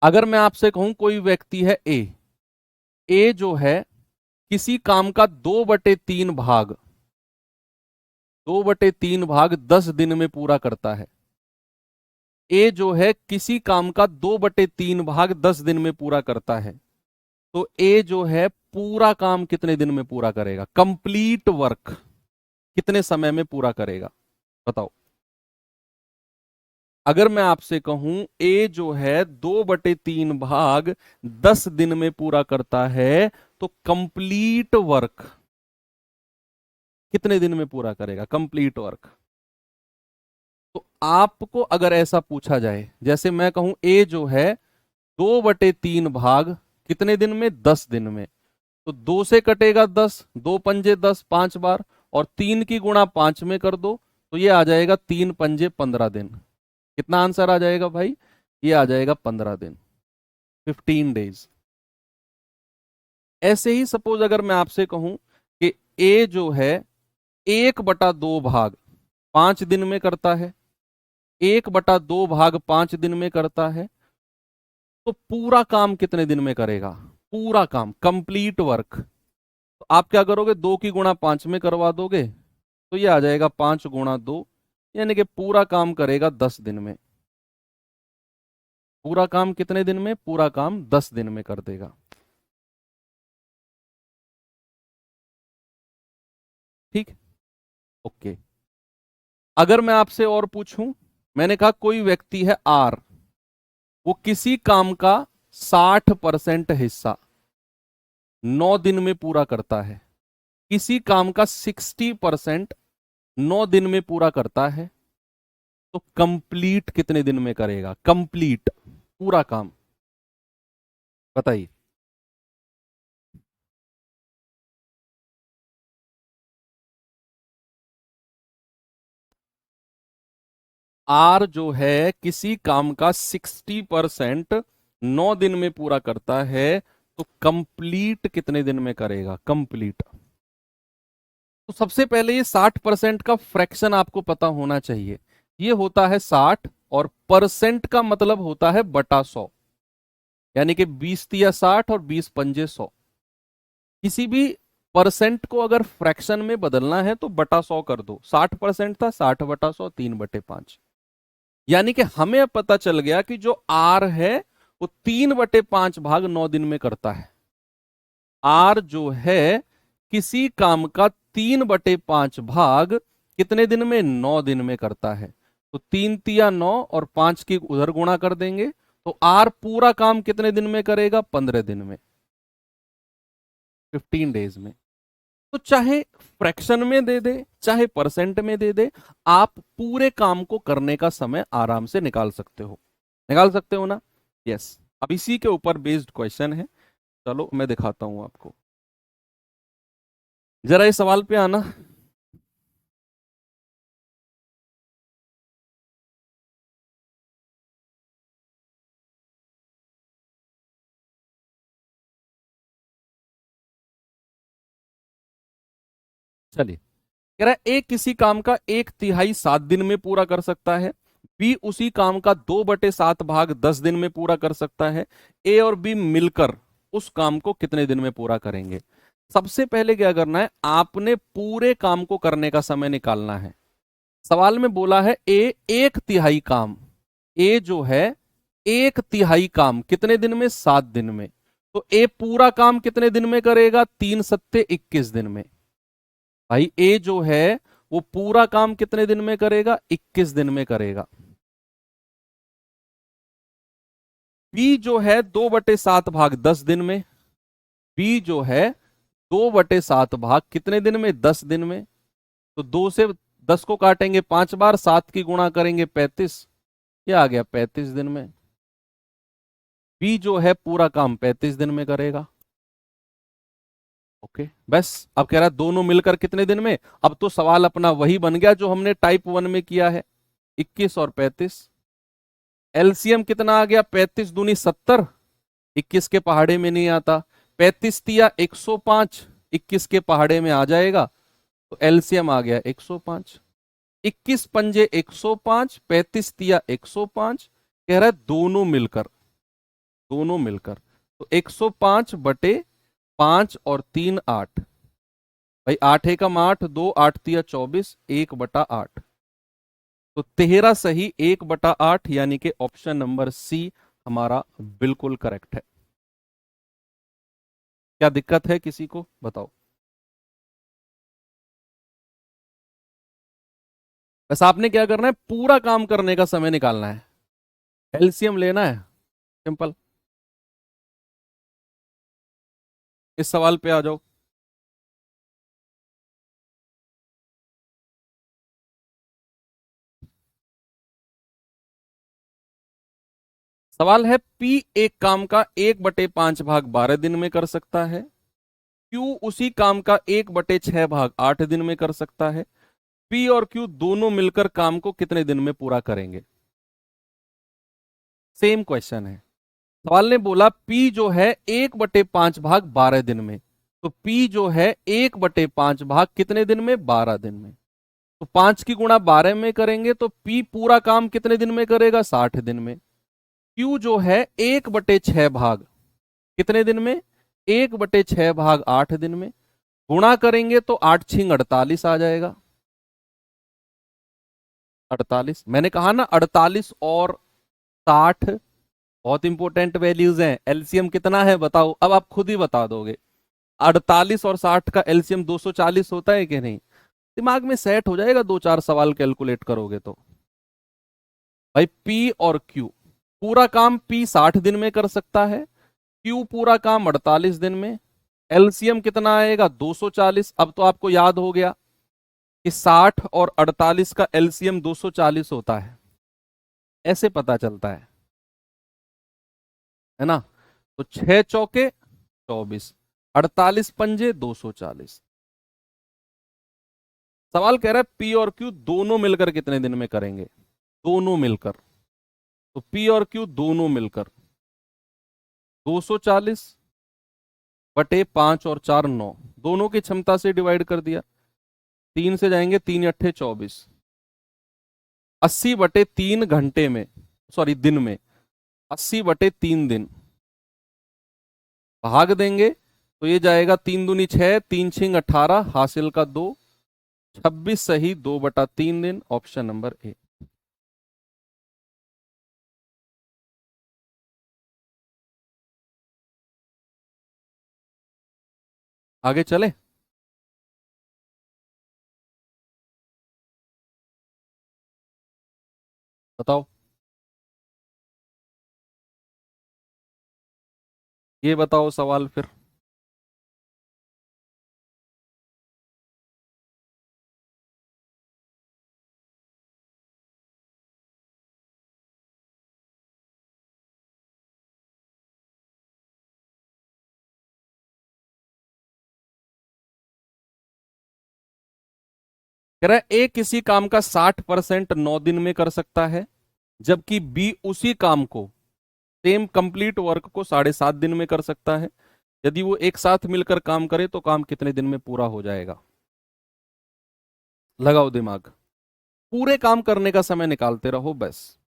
अगर मैं आपसे कहूं कोई व्यक्ति है ए, ए जो है किसी काम का 2/3 भाग, 2/3 भाग 10 दिन में पूरा करता है। ए जो है किसी काम का 2/3 भाग 10 दिन में पूरा करता है, तो ए जो है पूरा काम कितने दिन में पूरा करेगा, कंप्लीट वर्क कितने समय में पूरा करेगा, बताओ। अगर मैं आपसे कहूं ए जो है 2/3 भाग 10 दिन में पूरा करता है, तो कंप्लीट वर्क कितने दिन में पूरा करेगा, कंप्लीट वर्क। तो आपको अगर ऐसा पूछा जाए, जैसे मैं कहूं ए जो है 2/3 भाग कितने दिन में, 10 दिन में, तो 2 से कटेगा 10, 2 पंजे 10, 5 बार, और 3 की गुणा 5 में कर दो, तो ये आ जाएगा 3 पंजे 15 दिन। कितना आंसर आ जाएगा भाई, ये आ जाएगा 15 दिन, 15 डेज। ऐसे ही सपोज अगर मैं आपसे कहूं कि ए जो है 1/2 भाग 5 दिन में करता है, 1/2 भाग 5 दिन में करता है, तो पूरा काम कितने दिन में करेगा, पूरा काम कंप्लीट वर्क। तो आप क्या करोगे, 2 की गुणा 5 में करवा दोगे, तो ये आ जाएगा 5 गुणा 2, यानी कि पूरा काम करेगा 10 दिन में। पूरा काम कितने दिन में, पूरा काम 10 दिन में कर देगा। ठीक, ओके। अगर मैं आपसे और पूछूं, मैंने कहा कोई व्यक्ति है आर, वो किसी काम का 60% हिस्सा 9 दिन में पूरा करता है, किसी काम का 60% 9 दिन में पूरा करता है, तो कंप्लीट कितने दिन में करेगा, कंप्लीट पूरा काम, बताइए। आर जो है किसी काम का 60% 9 दिन में पूरा करता है, तो कंप्लीट कितने दिन में करेगा, कंप्लीट। तो सबसे पहले ये 60% का फ्रैक्शन आपको पता होना चाहिए। ये होता है 60, और परसेंट का मतलब होता है बटा 100, यानी कि 20 × 60 और 20 पंजे 100। किसी भी परसेंट को अगर फ्रैक्शन में बदलना है तो बटा 100 कर दो। 60% था, 60/100, 3/5। यानी कि हमें अब पता चल गया कि जो आर है वो 3/5 भाग 9 दिन में करता है। आर जो है किसी काम का 3/5 भाग कितने दिन में, 9 दिन में करता है। तो 3 × 9 और 5 की उधर गुणा कर देंगे, तो आर पूरा काम कितने दिन में करेगा, 15 दिन में, 15 डेज में। तो चाहे फ्रैक्शन में दे दे, चाहे परसेंट में दे दे, आप पूरे काम को करने का समय आराम से निकाल सकते हो, निकाल सकते हो ना। यस, अब इसी के ऊपर बेस्ड क्वेश्चन है। चलो मैं दिखाता हूं आपको, जरा इस सवाल पे आना। चलिए, कह रहा है ए किसी काम का 1/3 7 दिन में पूरा कर सकता है, बी उसी काम का 2/7 भाग 10 दिन में पूरा कर सकता है, ए और बी मिलकर उस काम को कितने दिन में पूरा करेंगे। सबसे पहले क्या करना है, आपने पूरे काम को करने का समय निकालना है। सवाल में बोला है ए 1/3 काम, ए जो है 1/3 काम कितने दिन में, 7 दिन में, तो ए पूरा काम कितने दिन में करेगा, 3 × 7 = 21 दिन में। भाई ए जो है वो पूरा काम कितने दिन में करेगा? 21 दिन में करेगा। बी जो है 2/7 भाग 10 दिन में। बी जो है 2/7 भाग कितने दिन में? 10 दिन में। तो 2 से 10 को काटेंगे 5 बार, 7 की गुणा करेंगे 35, ये आ गया 35 दिन में। बी जो है पूरा काम 35 दिन में करेगा। ओके बस। अब कह रहा है दोनों मिलकर कितने दिन में। अब तो सवाल अपना वही बन गया जो हमने टाइप 1 में किया है, 21 और 35। एलसीएम कितना आ गया? 35 दूनी 70, 21 के पहाड़े में नहीं आता। 35 तिया 105, 21 के पहाड़े में आ जाएगा, तो एलसीएम आ गया 105। 21 पंजे 105, 35 तिया 105। कह रहा है दोनों मिलकर, दोनों मिलकर, तो 105/5 और 3 8। भाई 8 एकम 8, 2 8 तिया 24, 1/8। तो 13 सही 1/8, यानी कि ऑप्शन नंबर सी हमारा बिल्कुल करेक्ट है। क्या दिक्कत है किसी को बताओ? बस आपने क्या करना है, पूरा काम करने का समय निकालना है, एलसीएम लेना है, सिंपल। इस सवाल पे आ जाओ। सवाल है पी एक काम का 1/5 भाग 12 दिन में कर सकता है। क्यू उसी काम का 1/6 भाग 8 दिन में कर सकता है। पी और क्यू दोनों मिलकर काम को कितने दिन में पूरा करेंगे? सेम क्वेश्चन है। सवाल ने बोला पी जो है 1/5 भाग 12 दिन में, तो पी जो है 1/5 भाग कितने दिन में? 12 दिन में। तो 5 की गुणा 12 में करेंगे तो पी पूरा काम कितने दिन में करेगा? 60 दिन में। क्यू जो है 1/6 भाग कितने दिन में? 1/6 भाग 8 दिन में। गुणा करेंगे तो 8 छिंग 48 आ जाएगा। 48, मैंने कहा ना 48 और 60 बहुत इंपॉर्टेंट वैल्यूज हैं। एलसीएम कितना है बताओ, अब आप खुद ही बता दोगे। 48 और 60 का एलसीएम 240 होता है कि नहीं? दिमाग में सेट हो जाएगा, 2 4 सवाल कैलकुलेट करोगे तो। भाई पी और क्यू, पूरा काम पी 60 दिन में कर सकता है, क्यू पूरा काम 48 दिन में। एलसीएम कितना आएगा? 240। अब तो आपको याद हो गया कि 60 और 48 का एलसीएम 240 होता है, ऐसे पता चलता है ना? तो 6 चौके 24, 48 पंजे 240। सवाल कह रहा है पी और क्यू दोनों मिलकर कितने दिन में करेंगे? दोनों मिलकर, तो पी और क्यू दोनों मिलकर 240/5 और 4 9, दोनों की क्षमता से डिवाइड कर दिया। 3 से जाएंगे, 3 × 8 = 24। 80/3 घंटे में, सॉरी दिन में, 80/3 दिन भाग देंगे तो ये जाएगा 3 दूनी 6, 3 छिंग 18, हासिल का 2, 26 सही 2/3 दिन, ऑप्शन नंबर ए। आगे चले। बताओ, ये बताओ सवाल फिर। कह रहा है ए किसी काम का 60% 9 दिन में कर सकता है, जबकि बी उसी काम को, सेम कंप्लीट वर्क को 7.5 दिन में कर सकता है। यदि वो एक साथ मिलकर काम करे तो काम कितने दिन में पूरा हो जाएगा? लगाओ दिमाग, पूरे काम करने का समय निकालते रहो बस।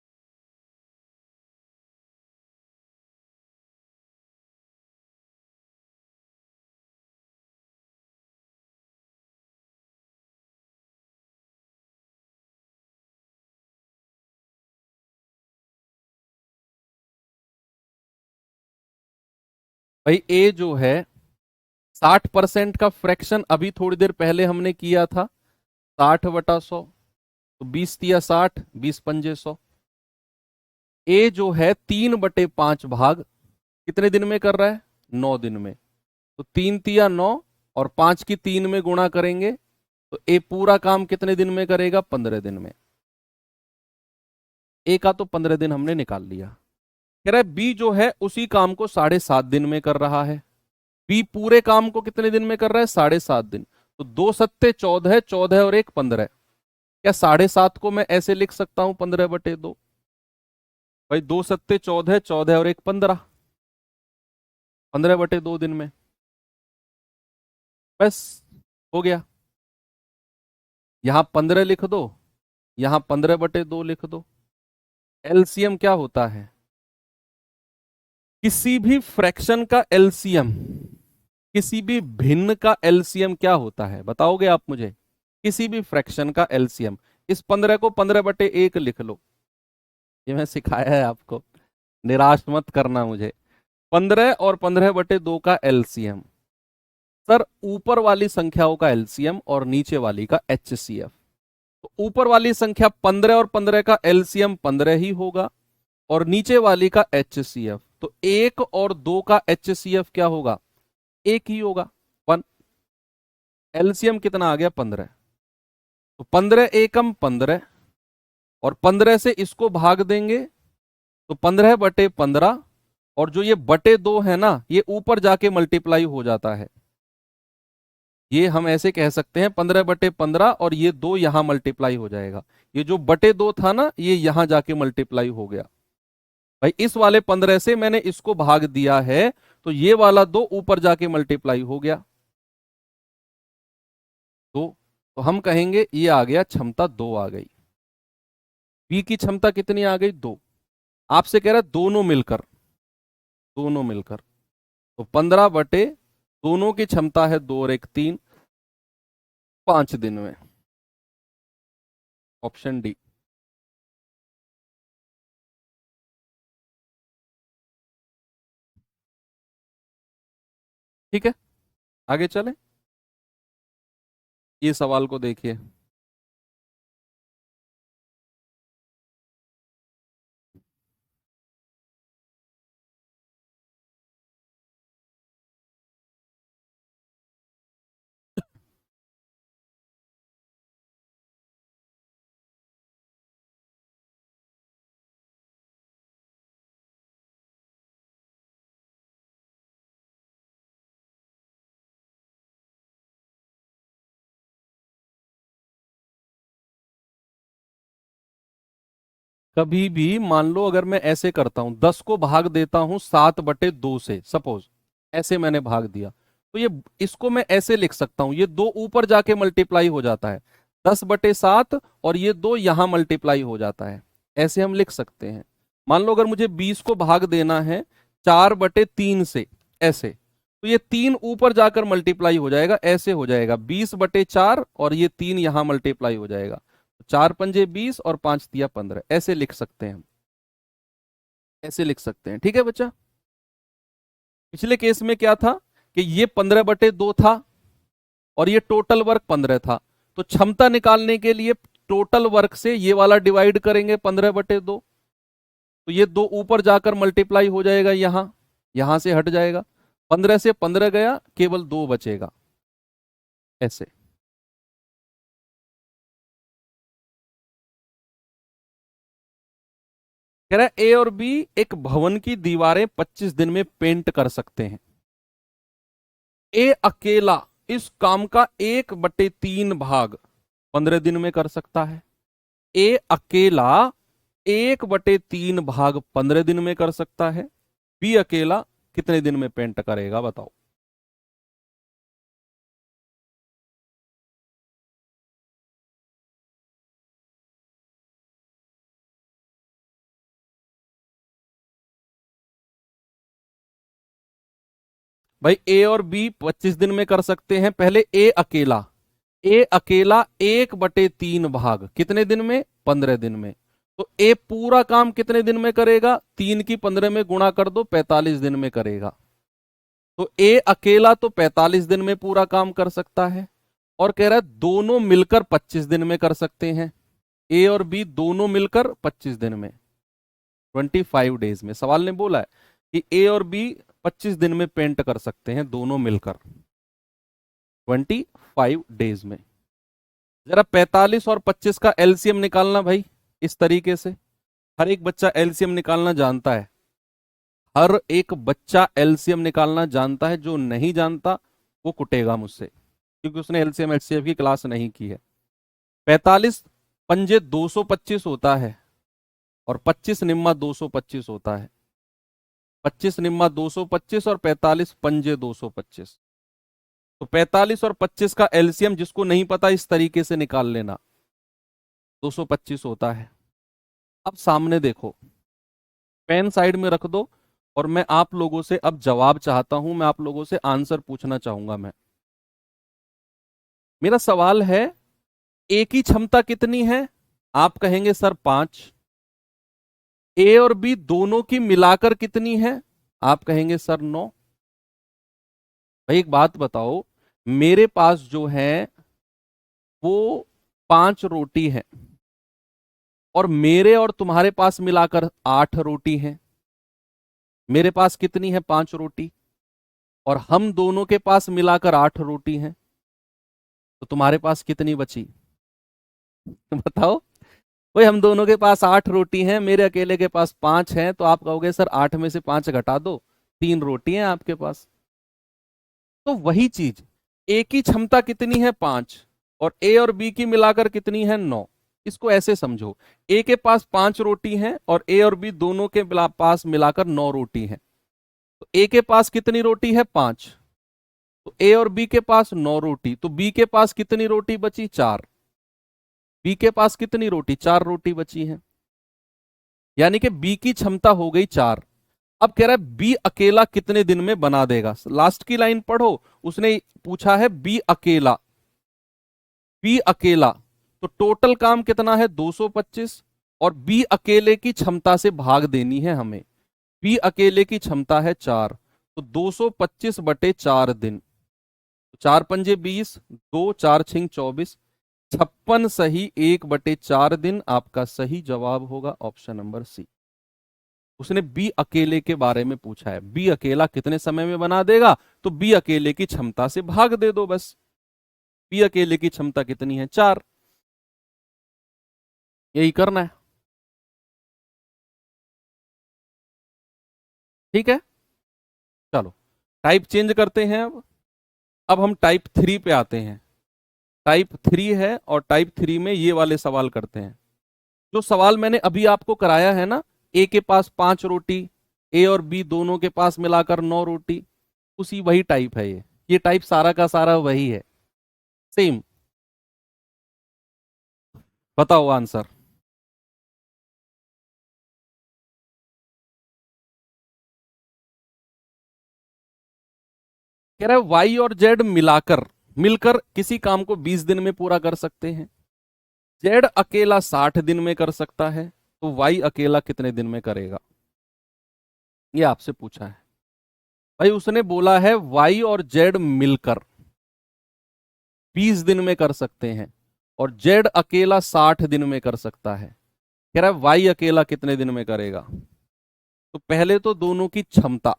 भाई ए जो है 60% का फ्रैक्शन अभी थोड़ी देर पहले हमने किया था, 60/100, तो 20×60, 20×5 100। ए जो है 3/5 भाग कितने दिन में कर रहा है? 9 दिन में। तो 3×9 और 5 की 3 में गुणा करेंगे तो ए पूरा काम कितने दिन में करेगा? 15 दिन में। ए का तो 15 दिन हमने निकाल लिया। कह रहा है बी जो है उसी काम को 7.5 दिन में कर रहा है। बी पूरे काम को कितने दिन में कर रहा है? 7.5 दिन। तो 2×7 = 14, 14 और 1 15। क्या 7.5 को मैं ऐसे लिख सकता हूं 15/2? भाई 2×7 = 14, 14 और 1 15, 15/2 दिन में। बस हो गया। यहां 15 लिख दो, यहां 15/2 लिख दो। एलसीएम क्या होता है? किसी भी फ्रैक्शन का एलसीएम, किसी भी भिन्न का एलसीएम क्या होता है बताओगे आप मुझे? किसी भी फ्रैक्शन का एलसीएम। इस 15 को 15/1 लिख लो, ये मैं सिखाया है आपको, निराश मत करना मुझे। 15 और 15/2 का एलसीएम। सर ऊपर वाली संख्याओं का एलसीएम और नीचे वाली का एचसीएफ। तो ऊपर वाली संख्या 15 और 15 का एलसीएम 15 ही होगा, और नीचे वाली का एचसीएफ तो 1 और 2 का एचसीएफ क्या होगा? 1 ही होगा, 1। एलसीएम कितना आ गया? 15। तो 15 एकम 15, और 15 से इसको भाग देंगे तो 15/15, और जो ये बटे 2 है ना, ये ऊपर जाके मल्टीप्लाई हो जाता है। ये हम ऐसे कह सकते हैं 15/15, और ये 2 यहां मल्टीप्लाई हो जाएगा। ये जो बटे 2 था ना, ये यहां जाके मल्टीप्लाई हो गया। भाई इस वाले 15 से मैंने इसको भाग दिया है, तो ये वाला 2 ऊपर जाके मल्टीप्लाई हो गया। तो हम कहेंगे ये आ गया, क्षमता 2 आ गई। बी की क्षमता कितनी आ गई? 2। आपसे कह रहा है दोनों मिलकर, दोनों मिलकर। तो 15 दोनों की क्षमता है 2 और 1 3, 5 दिन में। Option D. ठीक है, आगे चले। ये सवाल को देखिए। कभी भी मान लो अगर मैं ऐसे करता हूं, 10 को भाग देता हूं 7/2 से, सपोज ऐसे मैंने भाग दिया, तो ये इसको मैं ऐसे लिख सकता हूं, ये 2 ऊपर जाके मल्टीप्लाई हो जाता है, 10/7, और ये 2 यहां मल्टीप्लाई हो जाता है। ऐसे हम लिख सकते हैं। मान लो अगर मुझे 20 को भाग देना है 4/3 से, ऐसे, तो ये 3 ऊपर जाकर मल्टीप्लाई हो जाएगा, ऐसे हो जाएगा 20/4, और ये 3 यहां मल्टीप्लाई हो जाएगा। 4×5 = 20 और 5×3 = 15, ऐसे लिख सकते हैं हम, ऐसे लिख सकते हैं। ठीक है बच्चा। पिछले केस में क्या था कि ये 15/2 था, और ये टोटल वर्क 15 था। तो क्षमता निकालने के लिए टोटल वर्क से ये वाला डिवाइड करेंगे 15/2, तो ये 2 ऊपर जाकर मल्टीप्लाई हो जाएगा, यहां यहां से हट जाएगा, 15 से 15 गया, केवल 2 बचेगा, ऐसे। कह रहा है ए और बी एक भवन की दीवारें 25 दिन में पेंट कर सकते हैं। ए अकेला इस काम का 1/3 भाग 15 दिन में कर सकता है। ए अकेला 1/3 भाग 15 दिन में कर सकता है। बी अकेला कितने दिन में पेंट करेगा बताओ? भाई ए और बी 25 दिन में कर सकते हैं। पहले ए अकेला, ए अकेला 1/3 भाग कितने दिन में? 15 दिन में। तो ए पूरा काम कितने दिन में करेगा? 3 की 15 में गुणा कर दो, 45 दिन में करेगा। तो ए अकेला तो 45 दिन में पूरा काम कर सकता है, और कह रहा है दोनों मिलकर 25 दिन में कर सकते हैं। ए और बी दोनों मिलकर 25 दिन में, 25 डेज में। सवाल ने बोला है कि ए और बी 25 दिन में पेंट कर सकते हैं दोनों मिलकर, 25 डेज में। जरा 45 और 25 का एलसीएम निकालना भाई, इस तरीके से। हर एक बच्चा एलसीएम निकालना जानता है, हर एक बच्चा एलसीएम निकालना जानता है। जो नहीं जानता वो कुटेगा मुझसे, क्योंकि उसने एलसीएम एचसीएफ की क्लास नहीं की है। 45 पंजे 225 होता है, और 25 निम्मा 225 होता है। 25 निम्मा 225 और 45 पंजे 225। तो 45 और 25 का एलसीएम जिसको नहीं पता इस तरीके से निकाल लेना, 225 होता है। अब सामने देखो, पेन साइड में रख दो, और मैं आप लोगों से अब जवाब चाहता हूं, मैं आप लोगों से आंसर पूछना चाहूंगा। मेरा सवाल है, ए की क्षमता कितनी है? आप कहेंगे सर 5। ए और बी दोनों की मिलाकर कितनी है? आप कहेंगे सर 9। भाई एक बात बताओ, मेरे पास जो है वो 5 रोटी है, और मेरे और तुम्हारे पास मिलाकर 8 रोटी है। मेरे पास कितनी है? 5 रोटी, और हम दोनों के पास मिलाकर 8 रोटी है। तो तुम्हारे पास कितनी बची? बताओ। भाई हम दोनों के पास 8 रोटी हैं, मेरे अकेले के पास 5 हैं, तो आप कहोगे सर 8 में से 5 घटा दो, 3 रोटी हैं आपके पास। तो वही चीज, ए की क्षमता कितनी है? 5, और ए और बी की मिलाकर कितनी है? 9। इसको ऐसे समझो, ए के पास 5 रोटी हैं, और ए और बी दोनों के पास मिलाकर 9 रोटी हैं। तो ए के पास कितनी रोटी है? 5। तो ए और बी के पास 9 रोटी, तो बी के पास कितनी रोटी बची? 4। बी के पास कितनी रोटी? 4 रोटी बची है, यानी कि बी की क्षमता हो गई 4। अब कह रहा है बी अकेला कितने दिन में बना देगा? लास्ट की लाइन पढ़ो, उसने पूछा है बी अकेला। बी अकेला, तो टोटल काम कितना है? 225, और बी अकेले की क्षमता से भाग देनी है हमें। बी अकेले की क्षमता है 4, तो 225 बटे 4 दिन। 4 पंजे 20, 2 4 छिंग 24, 56 सही 1/4 दिन आपका सही जवाब होगा ऑप्शन नंबर सी। उसने बी अकेले के बारे में पूछा है, बी अकेला कितने समय में बना देगा, तो बी अकेले की क्षमता से भाग दे दो बस। बी अकेले की क्षमता कितनी है? 4। यही करना है, ठीक है। चलो टाइप चेंज करते हैं अब हम टाइप 3 पे आते हैं। टाइप 3 है, और टाइप 3 में ये वाले सवाल करते हैं। जो सवाल मैंने अभी आपको कराया है ना, ए के पास 5 रोटी, ए और बी दोनों के पास मिलाकर 9 रोटी, उसी वही टाइप है ये टाइप सारा का सारा वही है, सेम। बताओ आंसर। कह रहा है वाई और जेड मिलाकर मिलकर किसी काम को 20 दिन में पूरा कर सकते हैं। जेड अकेला 60 दिन में कर सकता है, तो वाई अकेला कितने दिन में करेगा? ये आपसे पूछा है भाई। उसने बोला है वाई और जेड मिलकर 20 दिन में कर सकते हैं, और जेड अकेला 60 दिन में कर सकता है। कह रहा है वाई अकेला कितने दिन में करेगा? तो पहले तो दोनों की क्षमता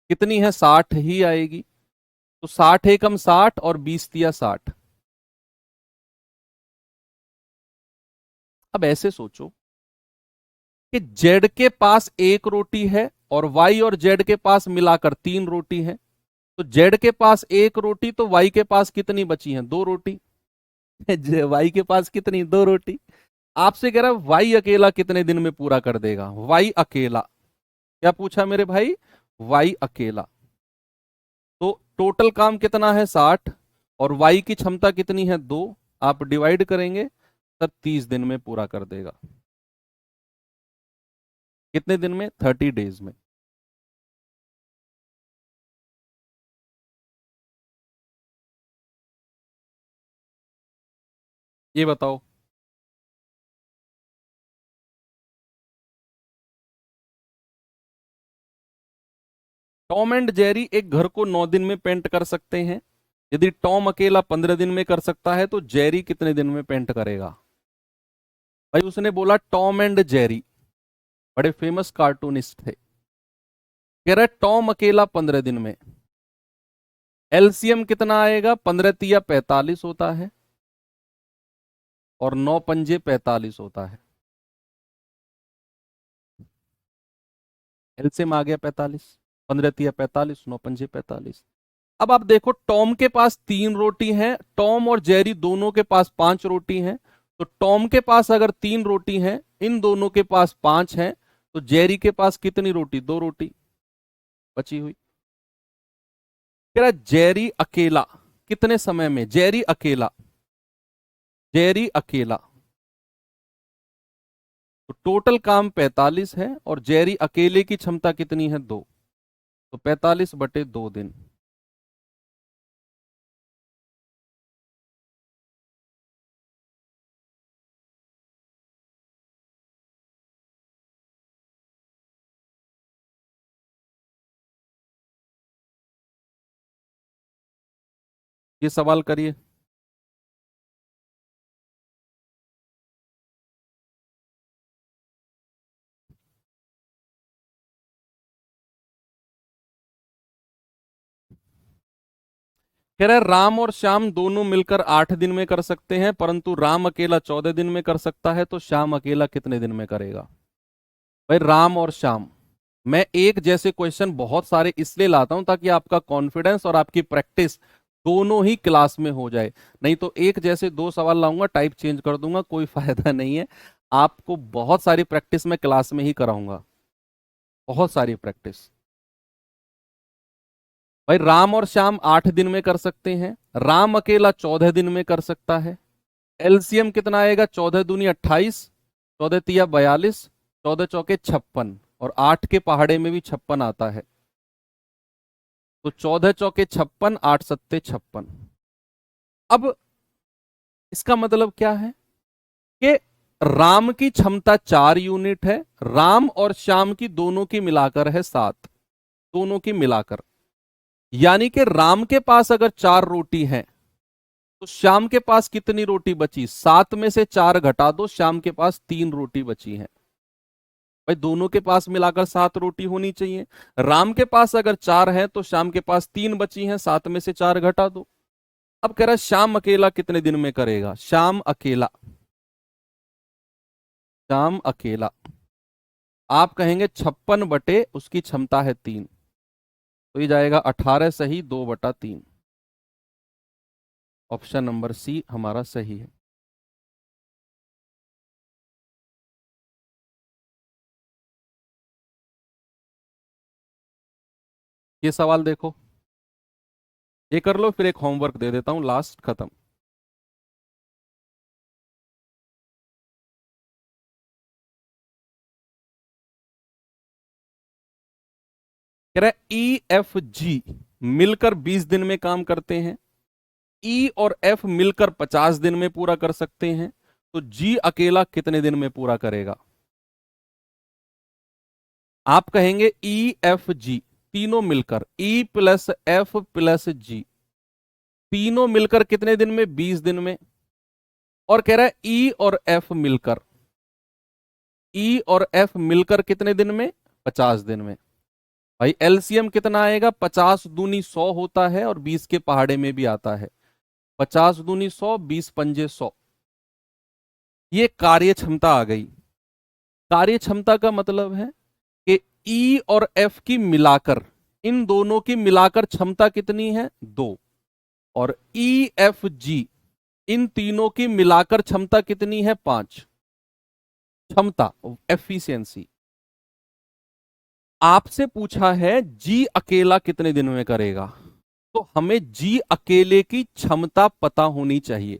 कितनी है? 60 ही आएगी। तो 60 एकम 60, और 20 तिया 60। अब ऐसे सोचो कि जेड के पास 1 रोटी है, और वाई और जेड के पास मिलाकर 3 रोटी है। तो जेड के पास 1 रोटी, तो वाई के पास कितनी बची है? 2 रोटी। वाई के पास कितनी? 2 रोटी। आपसे कह रहा है वाई अकेला कितने दिन में पूरा कर देगा? वाई अकेला, क्या पूछा मेरे भाई? वाई अकेला। तो टोटल काम कितना है? 60, और वाई की क्षमता कितनी है? 2। आप डिवाइड करेंगे, तब 30 दिन में पूरा कर देगा। कितने दिन में? 30 डेज में। ये बताओ। टॉम एंड जेरी एक घर को 9 दिन में पेंट कर सकते हैं। यदि टॉम अकेला 15 दिन में कर सकता है तो जेरी कितने दिन में पेंट करेगा? भाई उसने बोला टॉम एंड जेरी, बड़े फेमस कार्टूनिस्ट थे। कह रहा है टॉम अकेला 15 दिन में। एलसीएम कितना आएगा? 15 तिया 45 होता है और 9 पंजे 45 होता है। एलसीएम आ गया 45, 15 तिया 45, 9 पंजे 45। अब आप देखो टॉम के पास 3 रोटी हैं, टॉम और जेरी दोनों के पास 5 रोटी हैं। तो टॉम के पास अगर 3 रोटी हैं, इन दोनों के पास 5 हैं, तो जेरी के पास कितनी रोटी? 2 रोटी बची हुई। कह रहा जेरी अकेला कितने समय में? जेरी अकेला, जेरी अकेला। तो टोटल काम 45 है और जेरी अकेले की क्षमता कितनी है? 2। तो 45/2 दिन। ये सवाल करिए। कह रहा है राम और श्याम दोनों मिलकर 8 दिन में कर सकते हैं, परंतु राम अकेला 14 दिन में कर सकता है, तो श्याम अकेला कितने दिन में करेगा? भाई राम और श्याम, मैं एक जैसे क्वेश्चन बहुत सारे इसलिए लाता हूं ताकि आपका कॉन्फिडेंस और आपकी प्रैक्टिस दोनों ही क्लास में हो जाए। नहीं तो एक जैसे 2 सवाल लाऊंगा, टाइप चेंज कर दूंगा, कोई फायदा नहीं है। आपको बहुत सारी प्रैक्टिस मैं क्लास में ही कराऊंगा, बहुत सारी प्रैक्टिस। भाई राम और श्याम 8 दिन में कर सकते हैं, राम अकेला 14 दिन में कर सकता है। एलसीएम कितना आएगा? 14 दूनी 28, 14 तिया 42, 14 चौके 56, और 8 के पहाड़े में भी 56 आता है। तो 14 चौके 56, 8 सत्ते 56। अब इसका मतलब क्या है कि राम की क्षमता 4 यूनिट है, राम और श्याम की दोनों की मिलाकर है 7, दोनों की मिलाकर। यानी कि राम के पास अगर 4 रोटी है तो श्याम के पास कितनी रोटी बची? 7 में से 4 घटा दो, श्याम के पास 3 रोटी बची है। भाई दोनों के पास मिलाकर 7 रोटी होनी चाहिए। राम के पास अगर 4 है तो श्याम के पास 3 बची हैं, 7 में से 4 घटा दो। अब कह रहा है श्याम अकेला कितने दिन में करेगा? श्याम अकेला, श्याम अकेला आप कहेंगे 56 बटे उसकी क्षमता है 3, तो ये जाएगा 18 सही, 2/3। ऑप्शन नंबर सी हमारा सही है। ये सवाल देखो, ये कर लो, फिर एक होमवर्क दे देता हूं, लास्ट खत्म। कह रहा है ई एफ जी मिलकर 20 दिन में काम करते हैं, ई और एफ मिलकर 50 दिन में पूरा कर सकते हैं, तो जी अकेला कितने दिन में पूरा करेगा? आप कहेंगे ई एफ जी तीनों मिलकर, ई प्लस एफ प्लस जी, तीनों मिलकर कितने दिन में? 20 दिन में। और कह रहा है ई और एफ मिलकर, ई और एफ मिलकर कितने दिन में? 50 दिन में। भाई एलसीएम कितना आएगा? 50 दूनी 100 होता है और 20 के पहाड़े में भी आता है। 50 दूनी 100, 20 पंजे 100। ये कार्य क्षमता आ गई। कार्य क्षमता का मतलब है कि ई और एफ की मिलाकर, इन दोनों की मिलाकर क्षमता कितनी है? 2। और ई एफ जी इन तीनों की मिलाकर क्षमता कितनी है? 5। क्षमता, एफिशिएंसी। आपसे पूछा है जी अकेला कितने दिन में करेगा, तो हमें जी अकेले की क्षमता पता होनी चाहिए।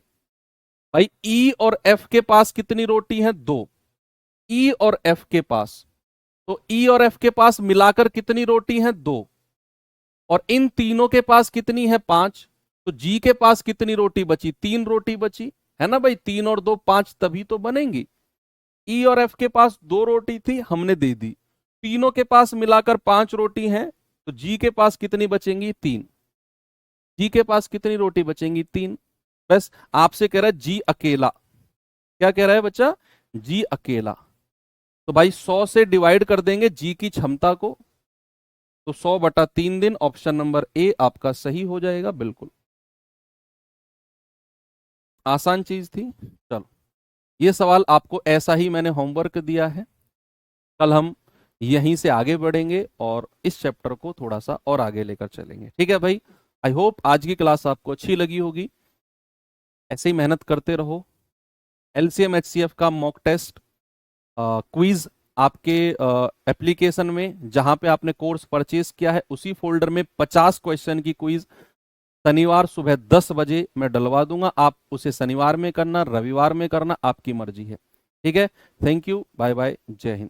भाई ई और एफ के पास कितनी रोटी है? 2। ई और एफ के पास, तो ई और एफ के पास मिलाकर कितनी रोटी है? 2। और इन तीनों के पास कितनी है? 5। तो जी के पास कितनी रोटी बची? 3 रोटी बची है ना भाई, 3 और 2 5 तभी तो बनेंगी। ई और एफ के पास 2 रोटी थी, हमने दे दी। तीनों के पास मिलाकर 5 रोटी हैं, तो जी के पास कितनी बचेंगी? 3। जी के पास कितनी रोटी बचेंगी? 3। बस आपसे कह रहा है जी अकेला। क्या कह रहा है बच्चा? जी अकेला। तो भाई 100 से डिवाइड कर देंगे जी की क्षमता को, तो 100/3 दिन। ऑप्शन नंबर ए आपका सही हो जाएगा। बिल्कुल आसान चीज थी। चलो, ये सवाल आपको ऐसा ही मैंने होमवर्क दिया है। कल हम यहीं से आगे बढ़ेंगे और इस चैप्टर को थोड़ा सा और आगे लेकर चलेंगे। ठीक है भाई? आई होप आज की क्लास आपको अच्छी लगी होगी। ऐसे ही मेहनत करते रहो। एलसीएम एचसीएफ का मॉक टेस्ट क्विज आपके एप्लीकेशन में, जहां पे आपने कोर्स परचेज किया है उसी फोल्डर में 50 क्वेश्चन की क्विज शनिवार सुबह 10 बजे मैं डलवा दूंगा। आप उसे शनिवार में करना, रविवार में करना, आपकी मर्जी है। ठीक है? थैंक यू, बाय बाय, जय हिंद।